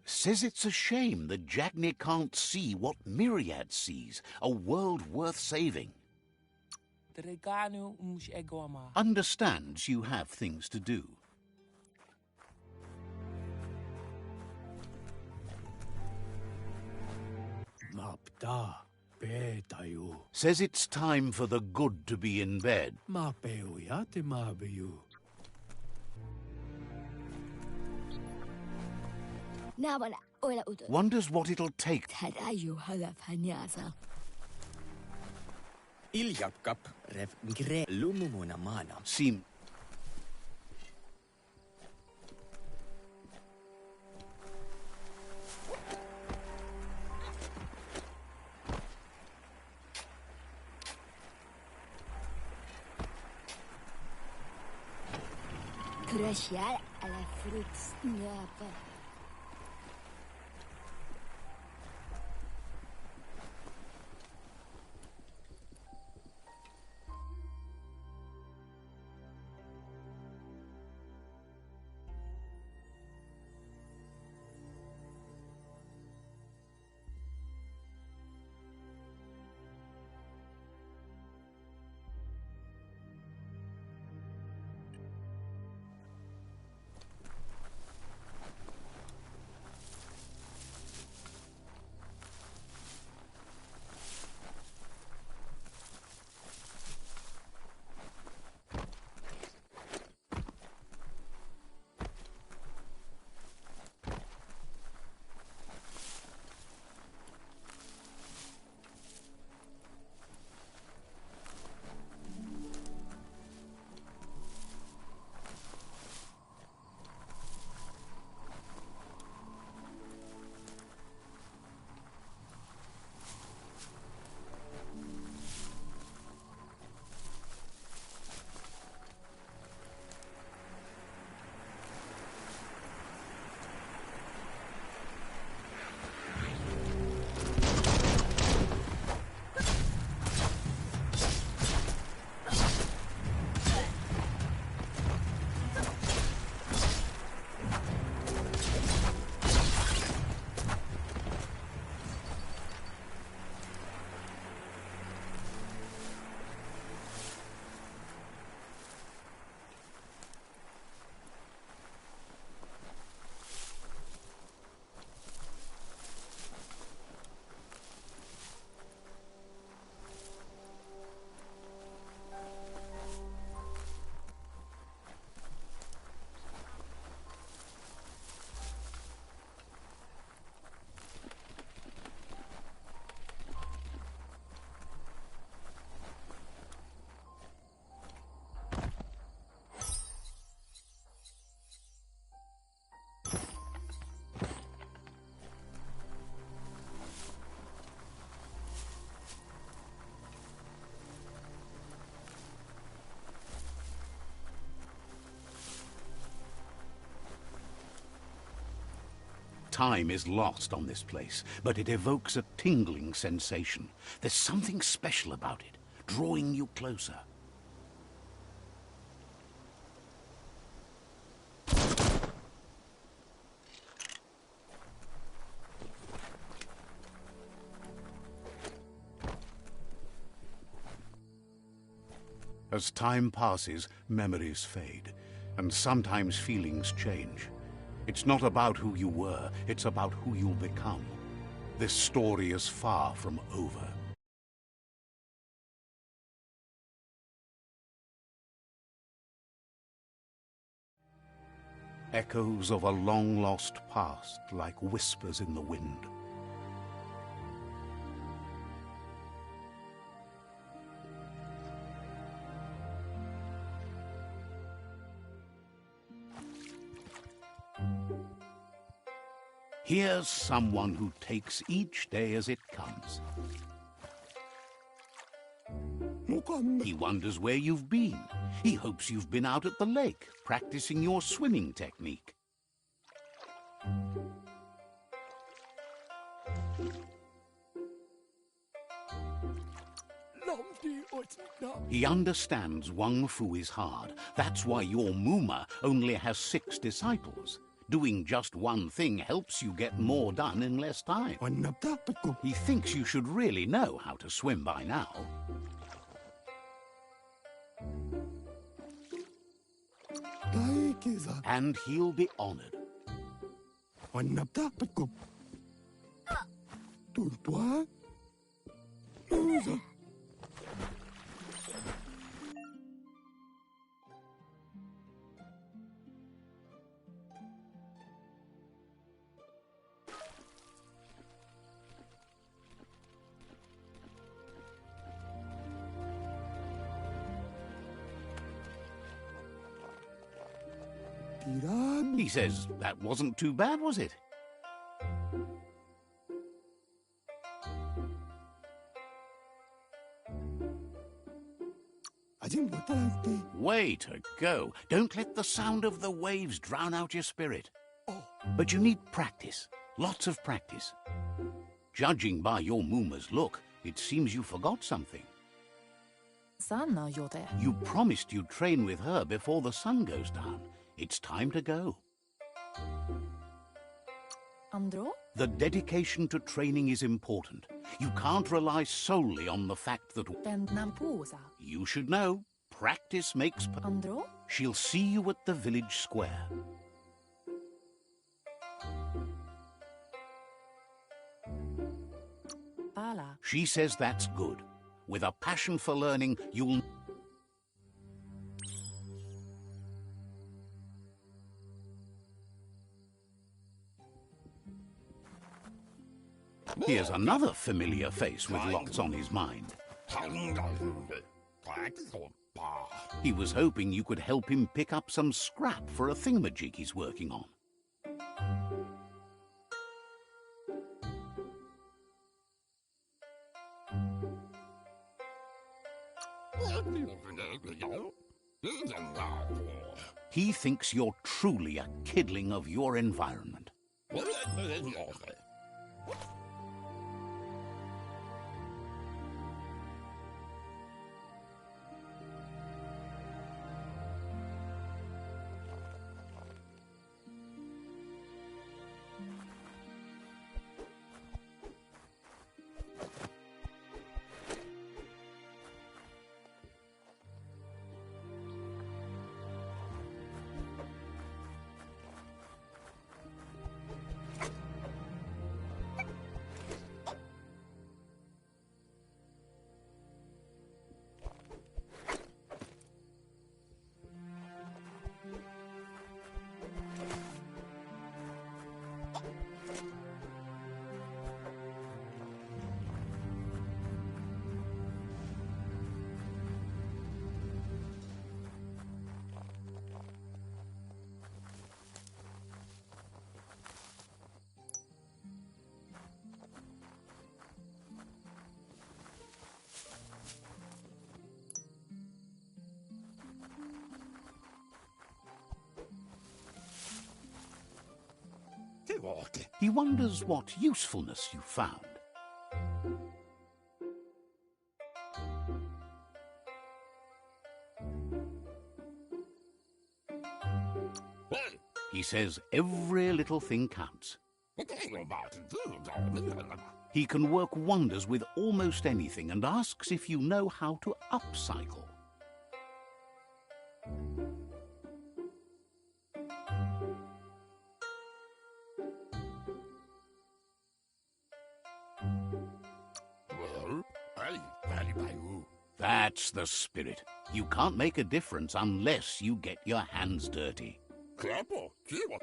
Says it's a shame that Jagni can't see what Myriad sees, a world worth saving. Understands you have things to do. Says it's time for the good to be in bed. Wonders what it'll take. Seem... Time is lost on this place, but it evokes a tingling sensation. There's something special about it, drawing you closer. As time passes, memories fade, and sometimes feelings change. It's not about who you were, it's about who you'll become. This story is far from over. Echoes of a long-lost past, like whispers in the wind. Here's someone who takes each day as it comes. He wonders where you've been. He hopes you've been out at the lake, practicing your swimming technique. He understands Wang Fu is hard. That's why your Muma only has 6 disciples. Doing just one thing helps you get more done in less time. He thinks you should really know how to swim by now. And he'll be honored. He says, that wasn't too bad, was it? Way to go. Don't let the sound of the waves drown out your spirit. But you need practice. Lots of practice. Judging by your Muma's look, it seems you forgot something. You promised you'd train with her before the sun goes down. It's time to go. The dedication to training is important. You can't rely solely on the fact that... You should know. Practice makes... She'll see you at the village square. She says that's good. With a passion for learning, you'll... Here's another familiar face with lots on his mind. He was hoping you could help him pick up some scrap for a thingamajig he's working on. He thinks you're truly a kidling of your environment. He wonders what usefulness you found. He says every little thing counts. He can work wonders with almost anything and asks if you know how to upcycle. Bayu. That's the spirit. You can't make a difference unless you get your hands dirty. Clapo, chivo.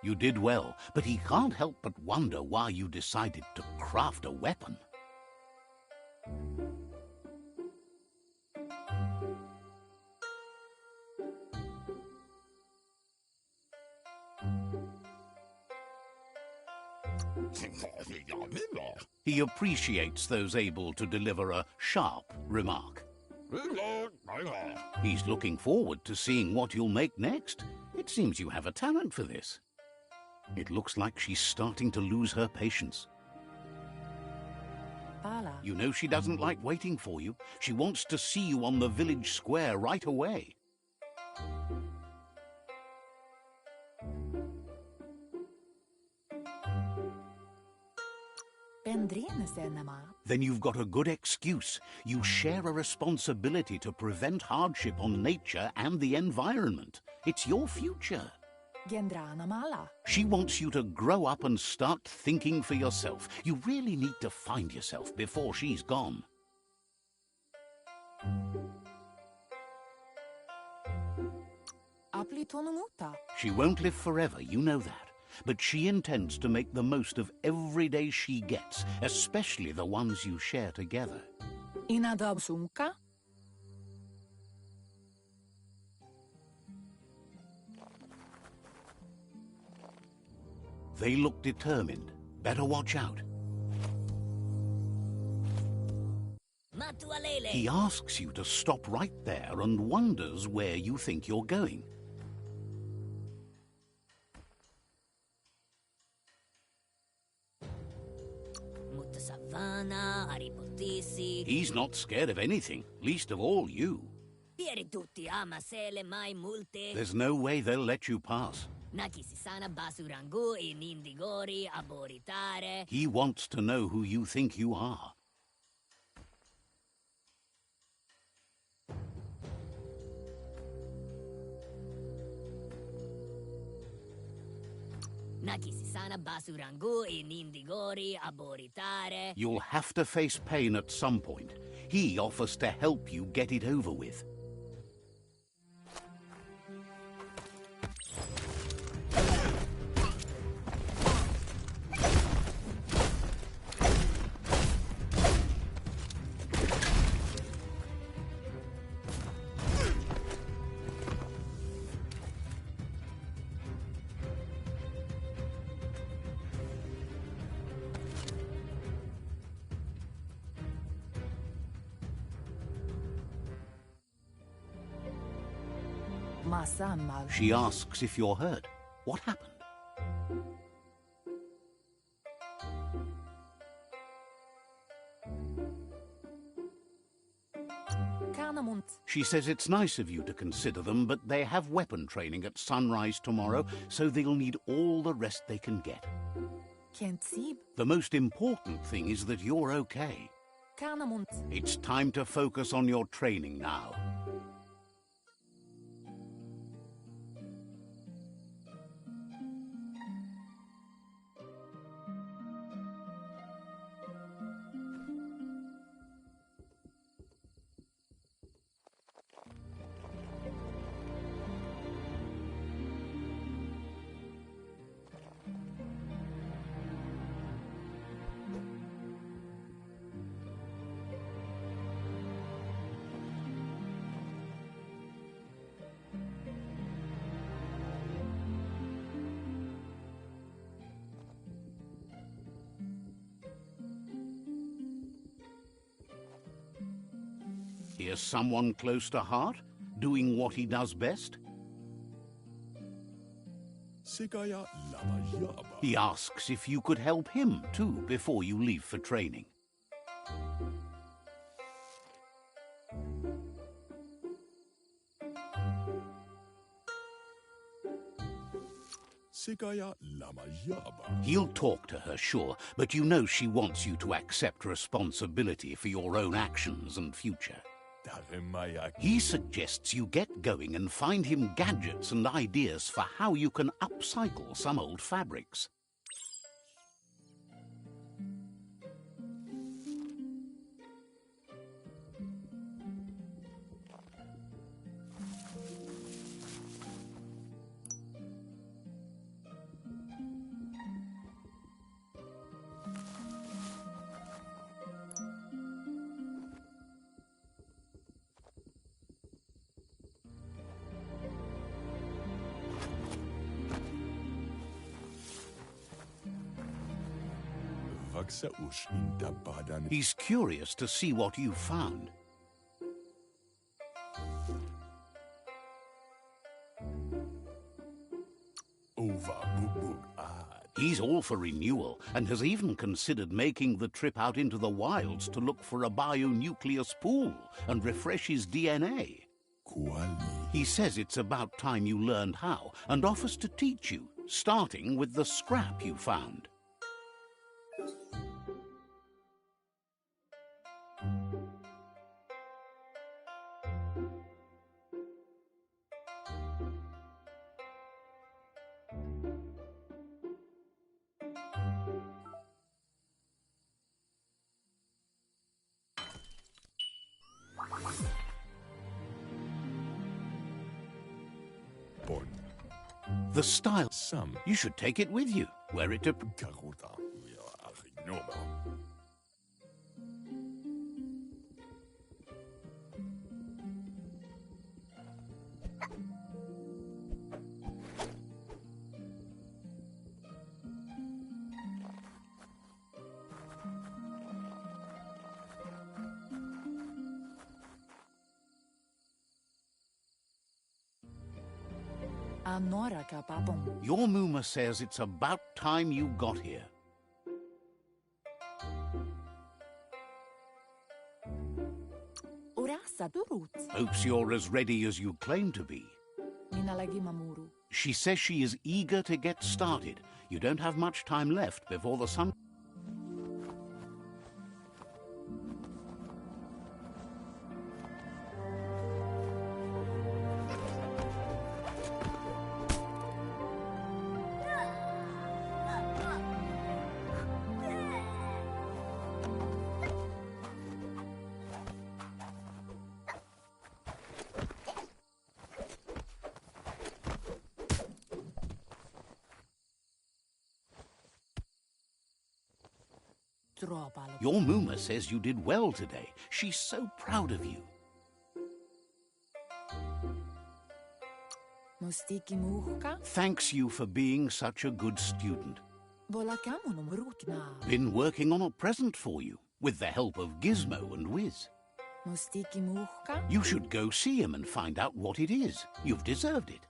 You did well, but he can't help but wonder why you decided to craft a weapon. He appreciates those able to deliver a sharp remark. He's looking forward to seeing what you'll make next. It seems you have a talent for this. It looks like she's starting to lose her patience. You know she doesn't like waiting for you. She wants to see you on the village square right away. Then you've got a good excuse. You share a responsibility to prevent hardship on nature and the environment. It's your future. She wants you to grow up and start thinking for yourself. You really need to find yourself before she's gone. She won't live forever, you know that. But she intends to make the most of every day she gets, especially the ones you share together. They look determined. Better watch out. He asks you to stop right there and wonders where you think you're going. He's not scared of anything, least of all you. There's no way they'll let you pass. He wants to know who you think you are. You'll have to face pain at some point. He offers to help you get it over with. She asks if you're hurt. What happened? She says it's nice of you to consider them, but they have weapon training at sunrise tomorrow, so they'll need all the rest they can get. The most important thing is that you're okay. It's time to focus on your training now. Here's someone close to heart, doing what he does best. He asks if you could help him, too, before you leave for training. He'll talk to her, sure, but you know she wants you to accept responsibility for your own actions and future. He suggests you get going and find him gadgets and ideas for how you can upcycle some old fabrics. He's curious to see what you've found. He's all for renewal and has even considered making the trip out into the wilds to look for a bionucleus pool and refresh his DNA. He says it's about time you learned how and offers to teach you, starting with the scrap you found. The style. You should take it with you. Wear it to... Your Muma says it's about time you got here. Hopes you're as ready as you claim to be. She says she is eager to get started. You don't have much time left before the sun... Your Muma says you did well today. She's so proud of you. Thanks you for being such a good student. Been working on a present for you, with the help of Gizmo and Wiz. Mustiki muhka? You should go see him and find out what it is. You've deserved it.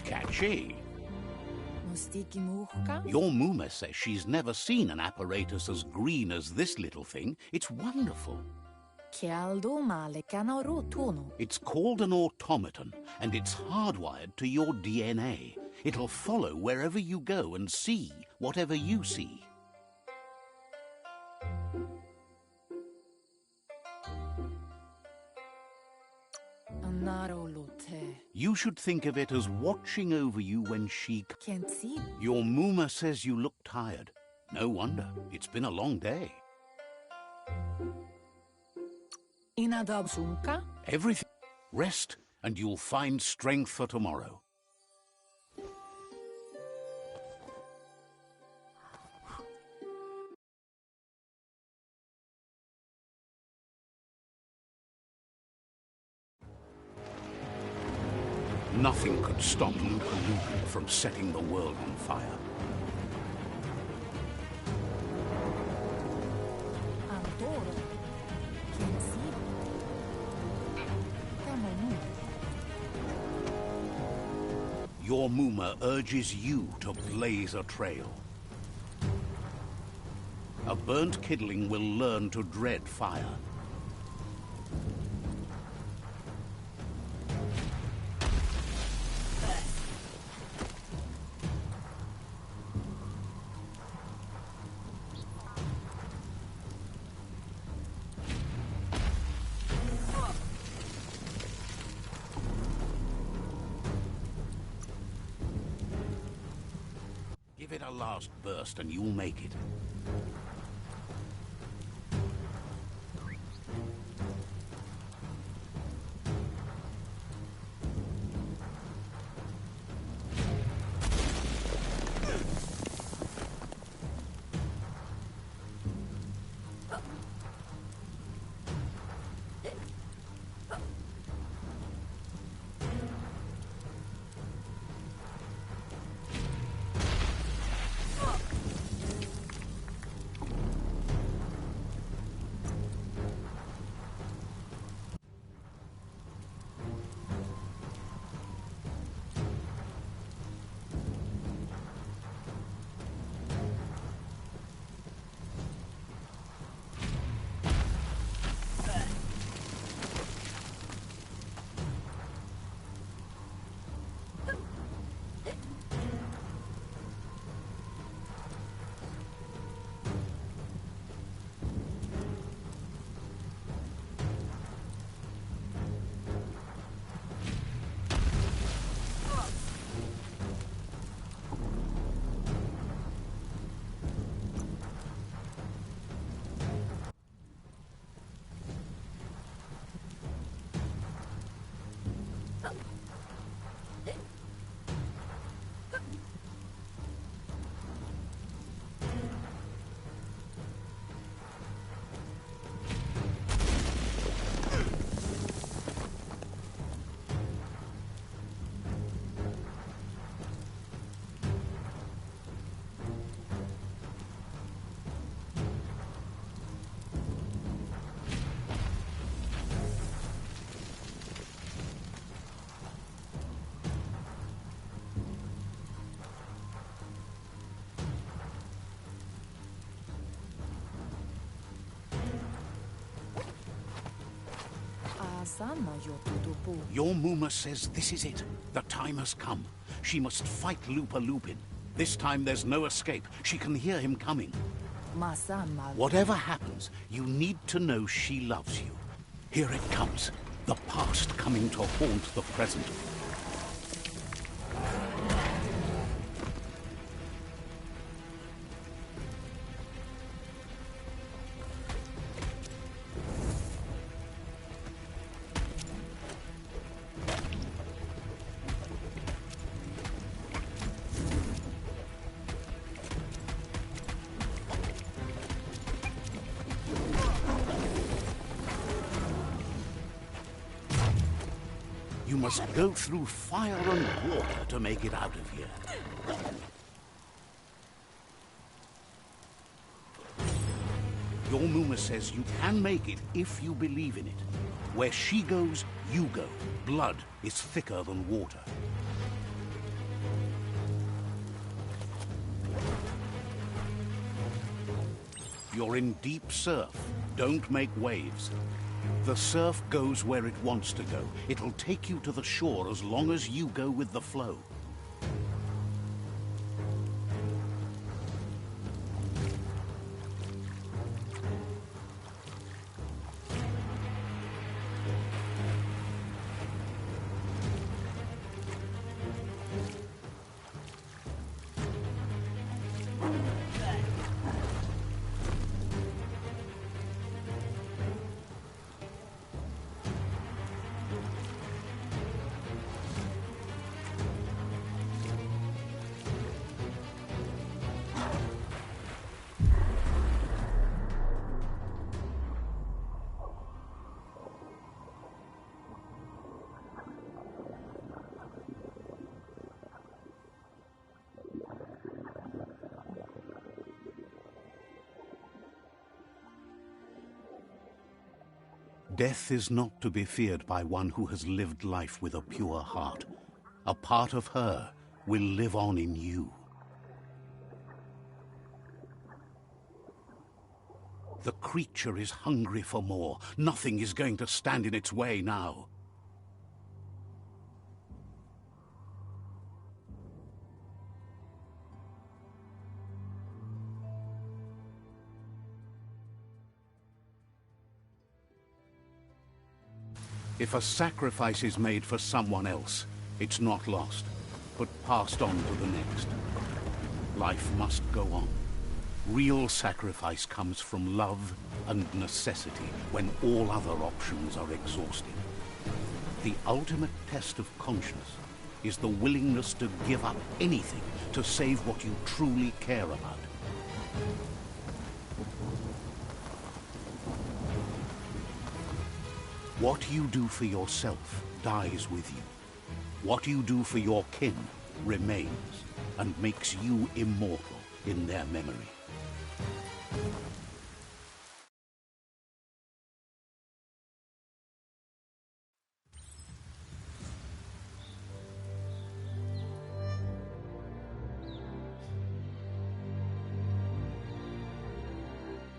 Catchy. Mustiki muhka? Your Muma says she's never seen an apparatus as green as this little thing. It's wonderful. Kialdo male kanaro tono. It's called an automaton, and it's hardwired to your DNA. It'll follow wherever you go and see whatever you see. Anaro lote. You should think of it as watching over you when she... Can't see. Your Muma says you look tired. No wonder. It's been a long day. Inadabsunka? Everything. Rest, and you'll find strength for tomorrow. Nothing could stop Luka from setting the world on fire. Antoro. Can't see. Tamonu. Your Muma urges you to blaze a trail. A burnt kidling will learn to dread fire. Give it a last burst and you'll make it. Masana yotutupu. Your Muma says this is it. The time has come. She must fight Lupa Lupin. This time there's no escape. She can hear him coming. Masama. Whatever happens, you need to know she loves you. Here it comes. The past coming to haunt the present. You must go through fire and water to make it out of here. Your Muma says you can make it if you believe in it. Where she goes, you go. Blood is thicker than water. You're in deep surf. Don't make waves. The surf goes where it wants to go. It'll take you to the shore as long as you go with the flow. Death is not to be feared by one who has lived life with a pure heart. A part of her will live on in you. The creature is hungry for more. Nothing is going to stand in its way now. If a sacrifice is made for someone else, it's not lost, but passed on to the next. Life must go on. Real sacrifice comes from love and necessity when all other options are exhausted. The ultimate test of conscience is the willingness to give up anything to save what you truly care about. What you do for yourself dies with you. What you do for your kin remains and makes you immortal in their memory.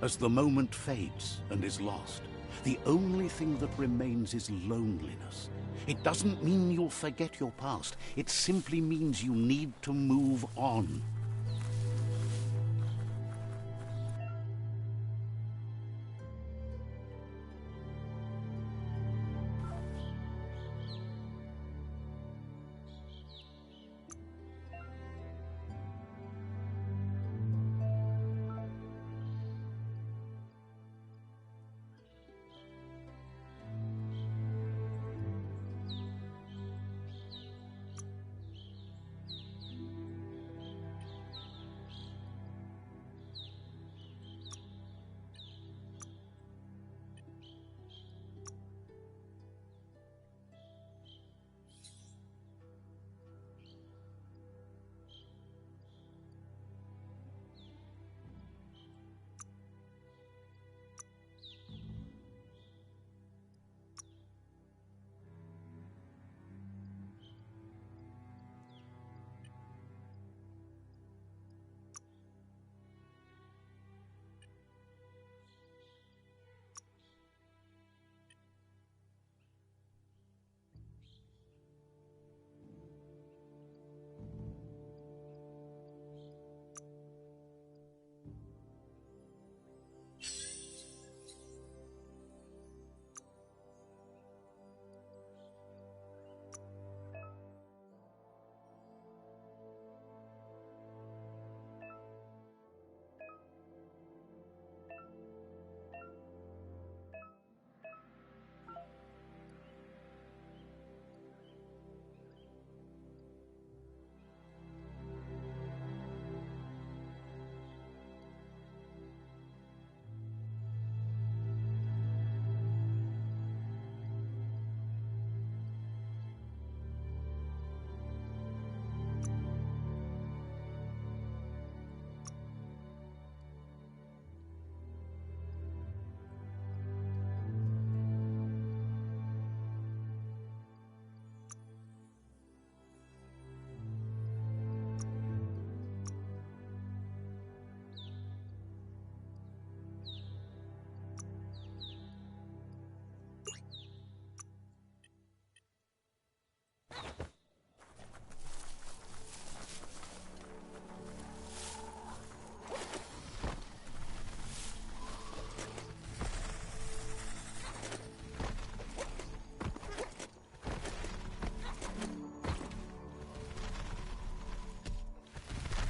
As the moment fades and is lost, the only thing that remains is loneliness. It doesn't mean you'll forget your past. It simply means you need to move on.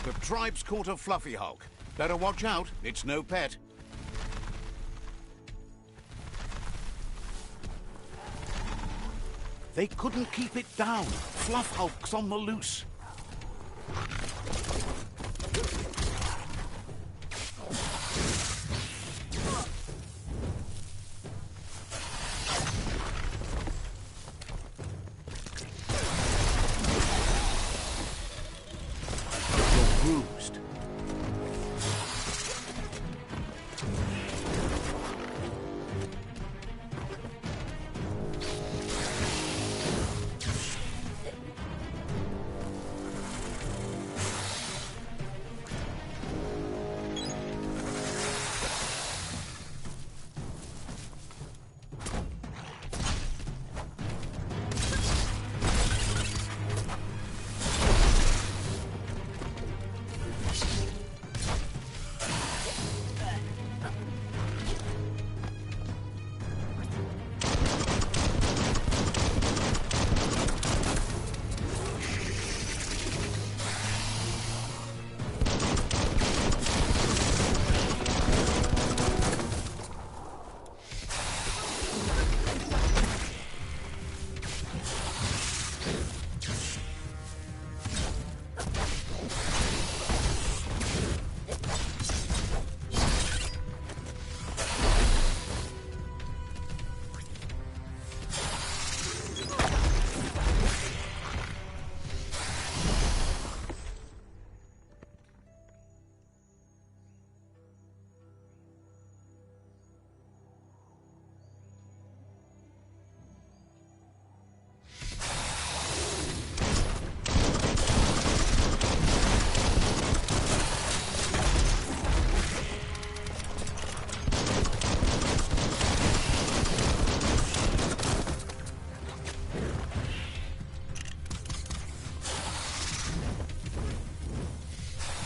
The tribe's caught a fluffy Hulk. Better watch out, it's no pet. They couldn't keep it down. Fluff Hulk's on the loose. You're bruised.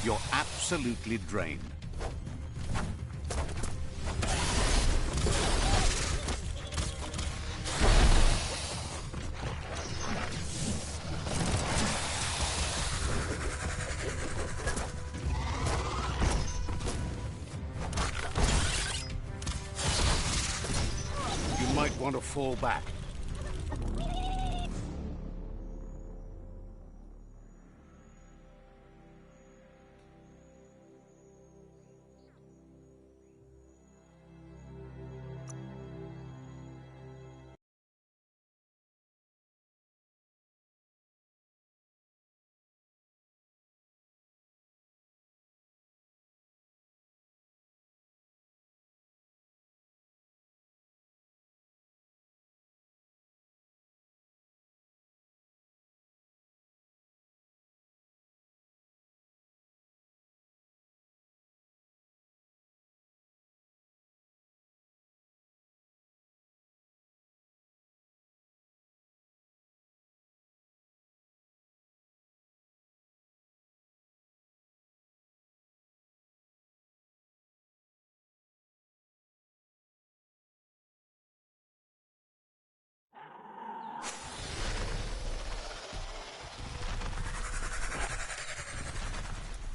You're absolutely drained. You might want to fall back.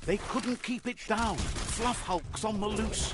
They couldn't keep it down. Fluff Hulk's on the loose.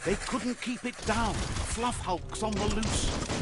They couldn't keep it down. Fluff Hulk's on the loose.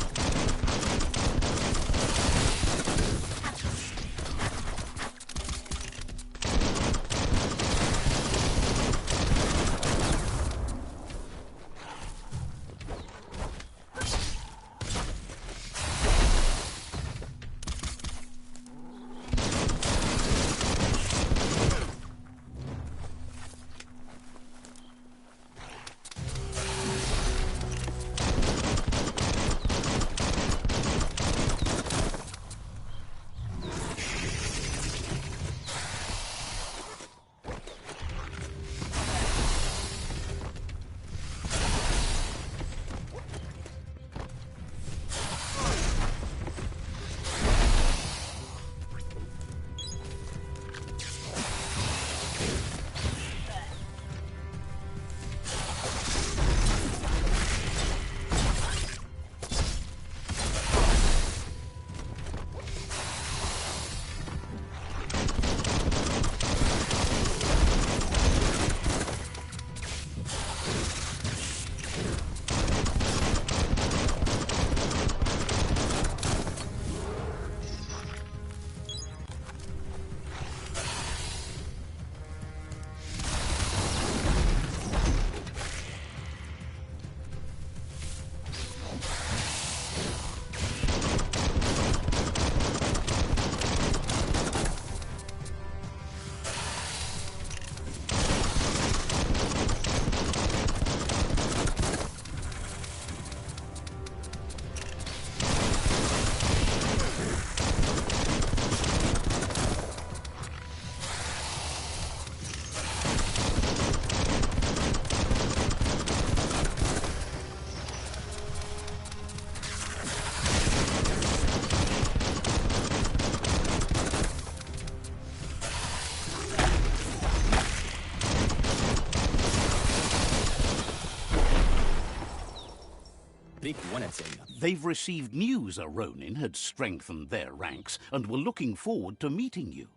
They've received news a Ronin had strengthened their ranks and were looking forward to meeting you.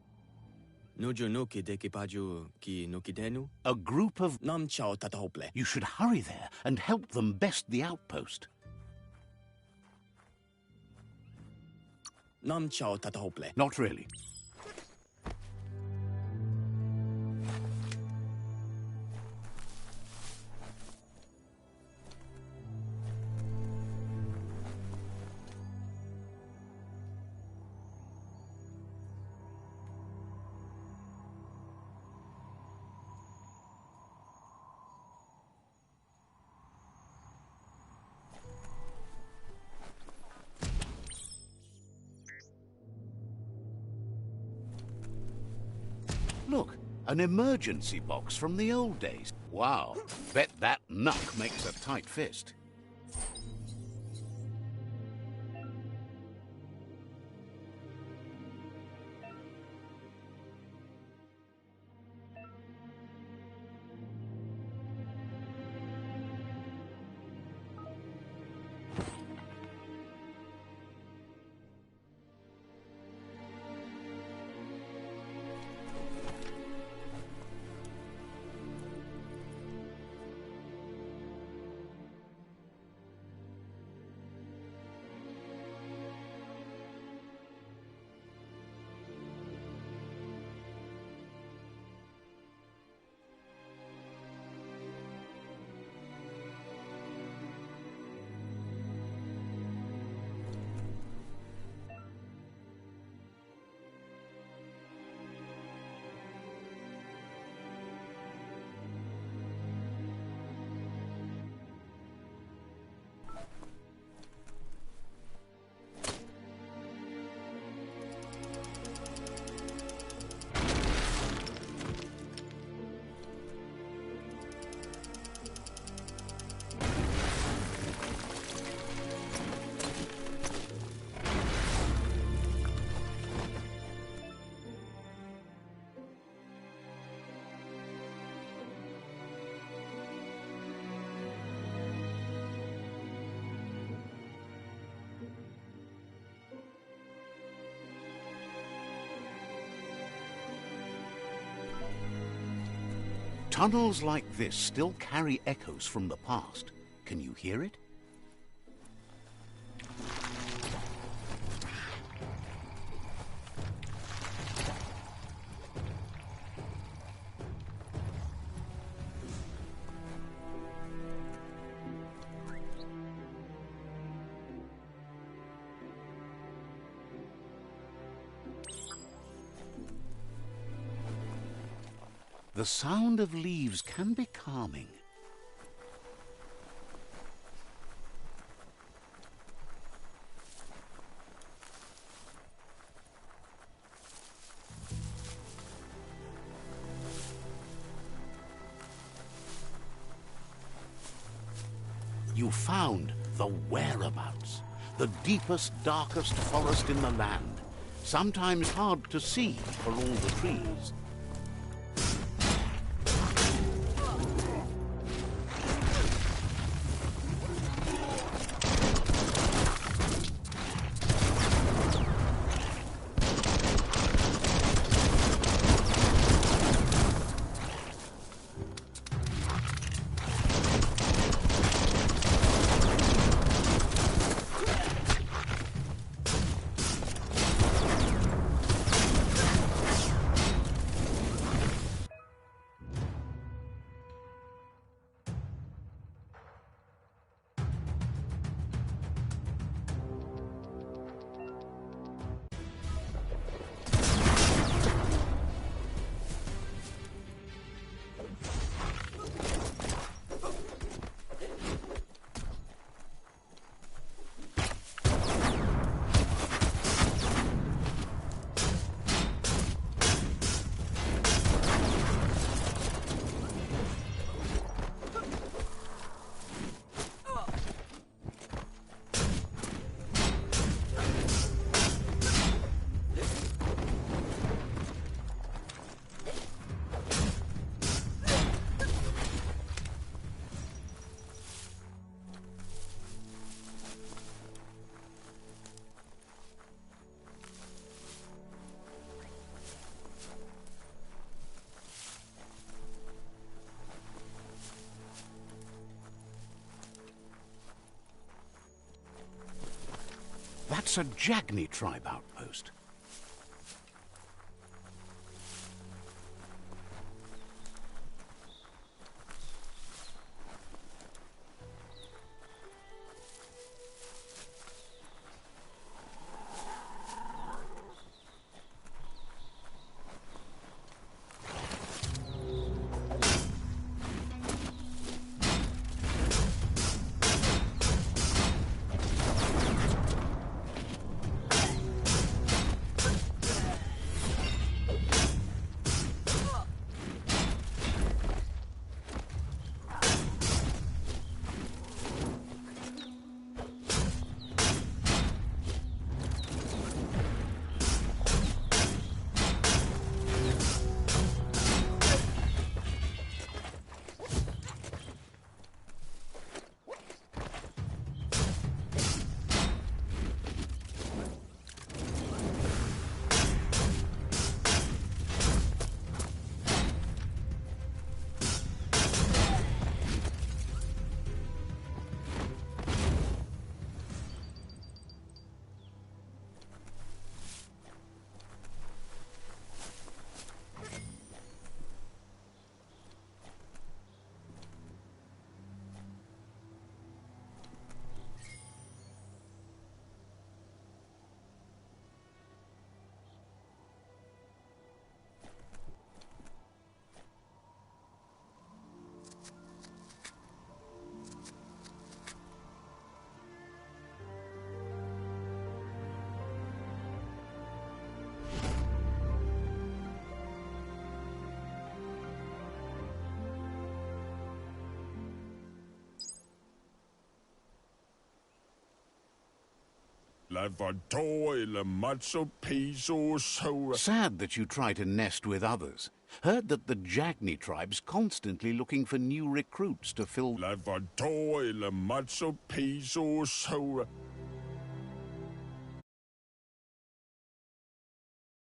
A group of... You should hurry there and help them best the outpost. Not really. Look, an emergency box from the old days. Wow, bet that knuck makes a tight fist. Tunnels like this still carry echoes from the past. Can you hear it? The sound of leaves can be calming. You found the whereabouts, the deepest, darkest forest in the land, sometimes hard to see for all the trees. That's a G.O.G tribe outpost. Sad that you try to nest with others. Heard that the G.O.G tribe's constantly looking for new recruits to fill...